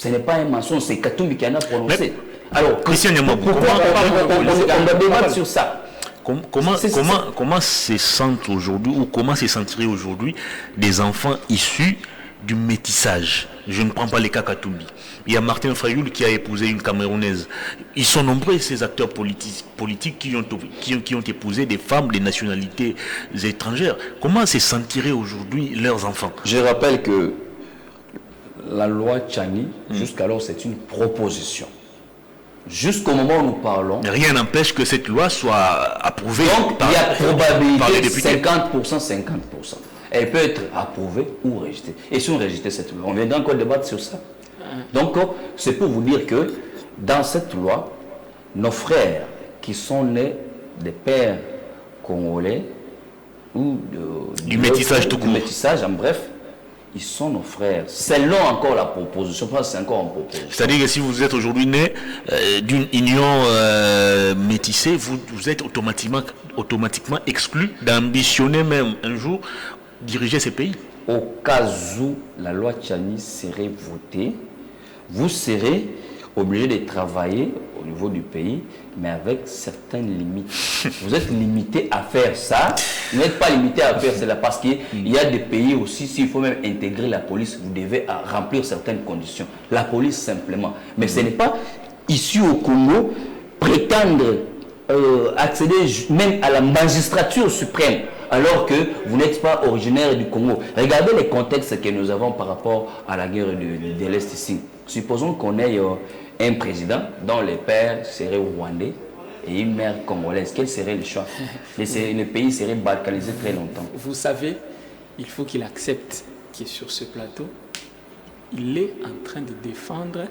Ce n'est pas un mensonge, c'est Katumbi qui en a prononcé. Alors, Christian Nyamabou, on va débattre sur ça. Comment se sentent aujourd'hui ou comment se sentiraient aujourd'hui des enfants issus du métissage? Je ne prends pas les cas Katumbi. Il y a Martin Fayoul qui a épousé une Camerounaise. Ils sont nombreux ces acteurs politiques qui ont épousé des femmes des nationalités étrangères. Comment se sentiraient aujourd'hui leurs enfants? Je rappelle que la loi Tchani, jusqu'alors, c'est une proposition. Jusqu'au moment où nous parlons. Rien n'empêche que cette loi soit approuvée. Donc, il y a probabilité 50%, 50%. Elle peut être approuvée ou rejetée. Et si on rejetait cette loi, on viendra encore débattre sur ça. Donc, c'est pour vous dire que dans cette loi, nos frères qui sont nés des pères congolais ou du métissage tout court. Du métissage, en bref, ils sont nos frères. Selon encore la proposition, c'est encore en proposition. C'est-à-dire que si vous êtes aujourd'hui né d'une union métissée, vous êtes automatiquement exclu d'ambitionner même un jour diriger ces pays. Au cas où la loi Tchani serait votée, vous serez obligé de travailler au niveau du pays, mais avec certaines limites. Vous êtes limité à faire ça. Vous n'êtes pas limité à faire cela parce qu'il y a des pays aussi, s'il faut même intégrer la police, vous devez remplir certaines conditions. La police simplement. Mais ce n'est pas ici au Congo prétendre accéder même à la magistrature suprême alors que vous n'êtes pas originaire du Congo. Regardez les contextes que nous avons par rapport à la guerre de l'Est ici. Supposons qu'on ait un président dont le père serait rwandais et une mère congolaise. Quel serait le choix? Le pays serait balkanisé très longtemps. Vous savez, il faut qu'il accepte qu'il est sur ce plateau. Il est en train de défendre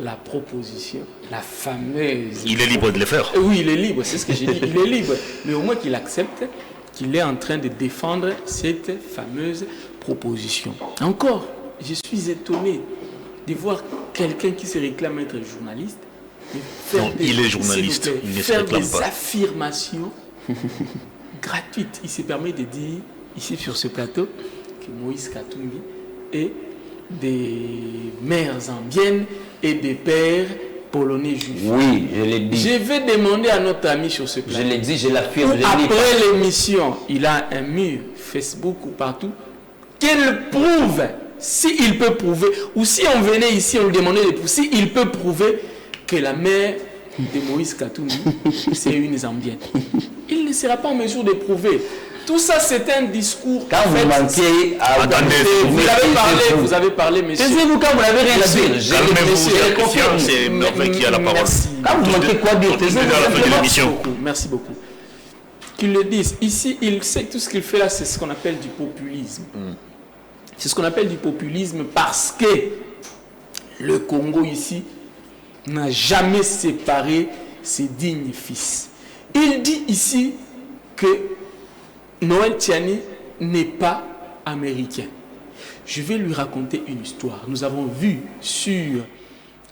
la proposition, la fameuse... Il est libre de le faire. Oui, il est libre, c'est ce que j'ai dit. Il est libre. Mais au moins qu'il accepte qu'il est en train de défendre cette fameuse proposition. Encore, je suis étonné de voir quelqu'un qui se réclame être journaliste. Il est journaliste, il ne se réclame pas. Des affirmations gratuites. Il se permet de dire, ici sur ce plateau, que Moïse Katumbi est des mères zambiennes et des pères polonais juifs. Oui, je l'ai dit. Je vais demander à notre ami sur ce plateau. Je l'ai dit, je l'affirme. Après l'émission, il a un mur Facebook ou partout qu'il prouve, s'il peut prouver, ou si on venait ici, on lui demandait de prouver, s'il peut prouver que la mère de Moïse Katumbi, c'est une Zambienne. Il ne sera pas en mesure de prouver. Tout ça, c'est un discours. Quand vous manquez à... Attendez, vous avez parlé, monsieur. Taisez-vous quand vous n'avez rien à dire. Calmez-vous, c'est Merveille qui a la parole. Quand vous manquez quoi dire, Merci beaucoup. Qu'il le dise. Ici, il sait que tout ce qu'il fait là, c'est ce qu'on appelle du populisme. C'est ce qu'on appelle du populisme parce que le Congo ici n'a jamais séparé ses dignes fils. Il dit ici que Noël Tchani n'est pas américain. Je vais lui raconter une histoire. Nous avons vu sur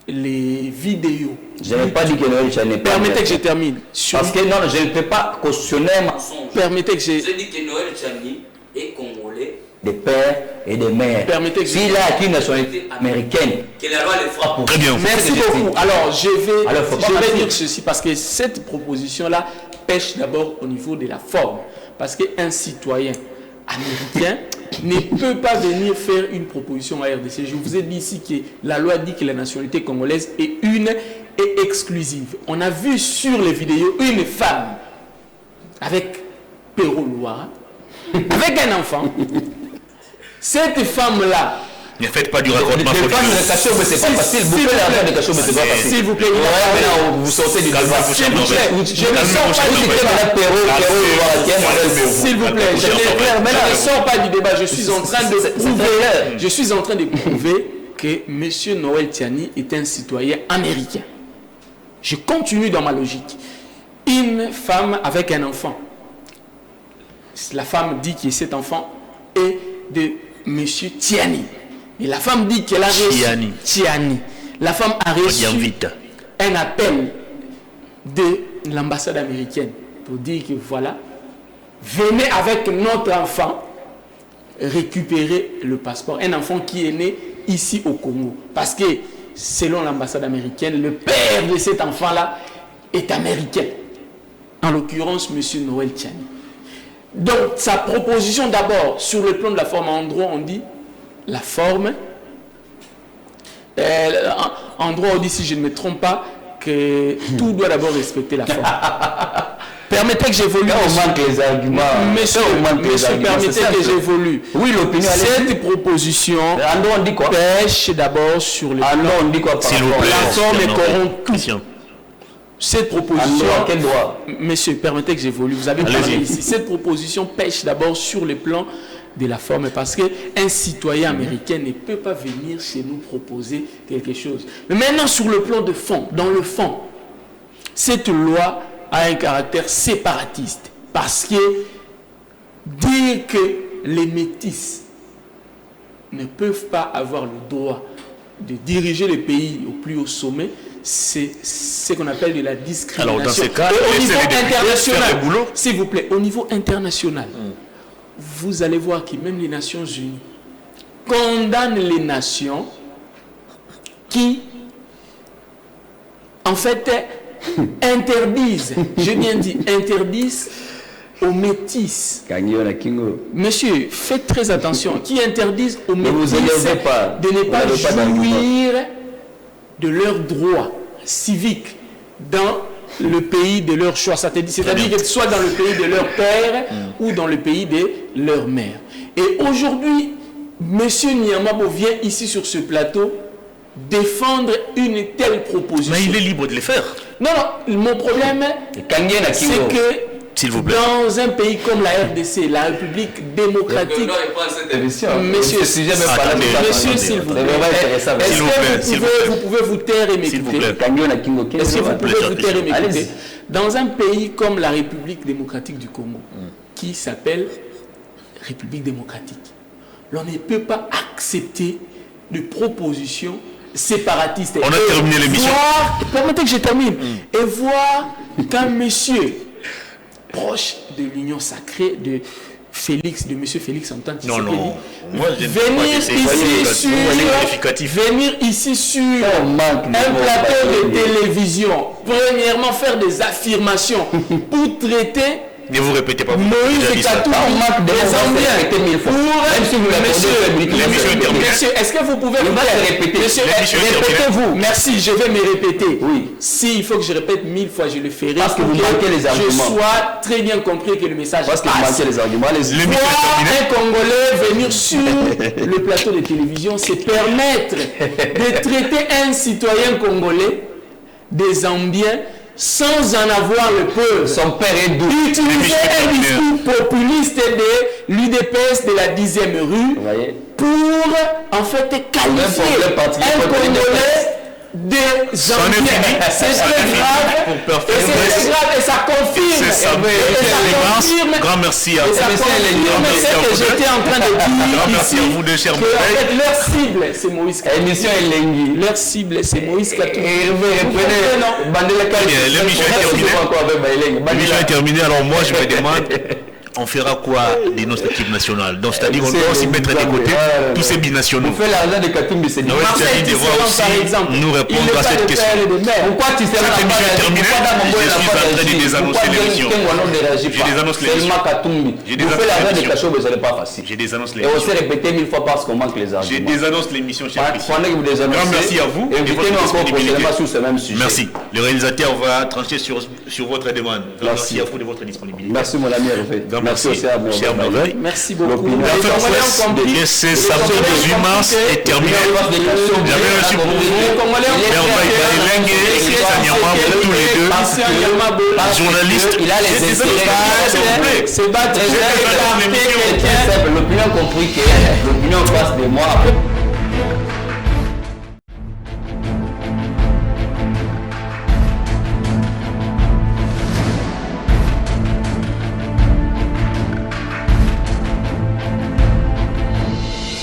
les vidéos. Je n'ai pas dit que Noël Tchani n'est pas américain. Permettez que je termine. Parce que non, je ne peux pas cautionner un mensonge. Permettez que je... J'ai dit que Noël Tchani est congolais, des pères et des mères. Permettez que s'il a acquis une nationalité américaine, que la loi le fera pour. Très bien. Merci beaucoup. Alors, je vais dire ceci parce que cette proposition-là pêche d'abord au niveau de la forme. Parce qu'un citoyen américain ne peut pas venir faire une proposition à RDC. Je vous ai dit ici que la loi dit que la nationalité congolaise est une et exclusive. On a vu sur les vidéos une femme avec Perrault Loire, avec un enfant. Cette femme-là... Ne faites pas du racontement. C'est pas facile. Vous faites la de cachot, mais c'est pas facile. S'il vous plaît, vous sortez du débat. S'il vous plaît, je ne sors pas du débat. S'il vous plaît, je ne sors pas du débat. Je suis en train de prouver que M. Noël Tchani est un citoyen américain. Je continue dans ma logique. Une femme avec un enfant. La femme dit que cet enfant est de M. Tchani. Et la femme dit qu'elle a reçu Tchani. La femme a reçu un appel de l'ambassade américaine pour dire que voilà, venez avec notre enfant récupérer le passeport. Un enfant qui est né ici au Congo. Parce que selon l'ambassade américaine, le père de cet enfant-là est américain. En l'occurrence, M. Noël Tchani. Donc, sa proposition d'abord, sur le plan de la forme, en droit, on dit la forme. En droit, on dit, si je ne me trompe pas, que tout doit d'abord respecter la forme. Permettez que j'évolue. On manque les arguments. Monsieur, permettez que j'évolue. Oui, l'opinion. Cette proposition on dit quoi? pêche d'abord sur le plan. On dit quoi par rapport à la forme et corrompue. Cette proposition. Quel droit? Monsieur, permettez que j'évolue. Vous avez parlé ici. Cette proposition pêche d'abord sur le plan de la forme parce qu'un citoyen américain ne peut pas venir chez nous proposer quelque chose. Mais maintenant, sur le plan de fond, dans le fond, cette loi a un caractère séparatiste parce que dire que les métis ne peuvent pas avoir le droit de diriger le pays au plus haut sommet, c'est ce qu'on appelle de la discrimination. Alors dans ces cas, au niveau international, s'il vous plaît, au niveau international, vous allez voir que même les Nations Unies condamnent les nations qui, en fait, interdisent, j'ai bien dit, interdisent aux métis. Monsieur, faites très attention, qui interdisent aux métis de ne pas jouir de leurs droits civiques dans le pays de leur choix. C'est-à-dire que soit dans le pays de leur père ou dans le pays de leur mère. Et aujourd'hui, M. Niamabo vient ici sur ce plateau défendre une telle proposition. Mais il est libre de le faire. Non, mon problème, c'est que dans un pays comme la RDC, la République démocratique, monsieur, s'il vous plaît, est-ce que vous pouvez vous taire et m'écouter? Est-ce que vous pouvez vous taire et m'écouter? Dans un pays comme la République démocratique du Congo, qui s'appelle République démocratique, l'on ne peut pas accepter de propositions séparatistes. On a terminé l'émission. Permettez que je termine. Et voir qu'un monsieur proche de l'union sacrée de Félix, de monsieur Félix Antoine Tshisekedi, venir ici sur un plateau de télévision, premièrement faire des affirmations pour traiter ne vous répétez pas. Moïse Katumbi, Monsieur, est-ce que vous pouvez répéter? Monsieur, répétez-vous. Merci, je vais me répéter. Oui. Si il faut que je répète 1000 fois, je le ferai. Parce que vous manquez les arguments. Je sois très bien compris que le message passe. Parce que vous manquez les arguments. Voir un Congolais venir sur le plateau de télévision, c'est permettre de traiter un citoyen congolais des Zambiens sans en avoir le peur. Son père est doux. Utiliser un discours populiste de l'UDPS de la 10e rue pour en fait qualifier un Congolais des Zambiens. C'est très grave. Et ça confirme. Grand merci à vous. Ça confirme ce que j'étais en train de dire. Grand merci à vous deux, chers collègues. Leur cible, c'est Moïse Katumbi. Émission Elengi. Leur cible, c'est Moïse Katumbi. L'émission est terminée. Alors moi, je me demande, on fera quoi de notre équipe nationale? Donc, c'est-à-dire qu'on doit aussi mettre de côté tous ces binationaux. On fait l'argent de Katumbi, c'est nous répondre à cette question. Pourquoi tu sais cette émission est terminée? Je suis en train de désannoncer l'émission. Je désannonce l'émission. Je désannonce l'émission. Et on s'est répété 1000 fois parce qu'on manque les arguments. Je désannonce l'émission, cher Christian. Grand merci à vous. Invitez-nous encore prochainement sur ce même sujet. Merci. Le réalisateur va trancher sur votre demande. Merci à vous de votre disponibilité. Merci mon ami Hervé. Merci aussi à vous. Merci beaucoup. Et c'est samedi 18 mars est terminé. J'avais reçu pour vous Merveille Baïlengue et Christian Niamabo, tous les deux journalistes. Il a les intérêts. C'est battre. L'opinion compris que l'opinion passe de moi.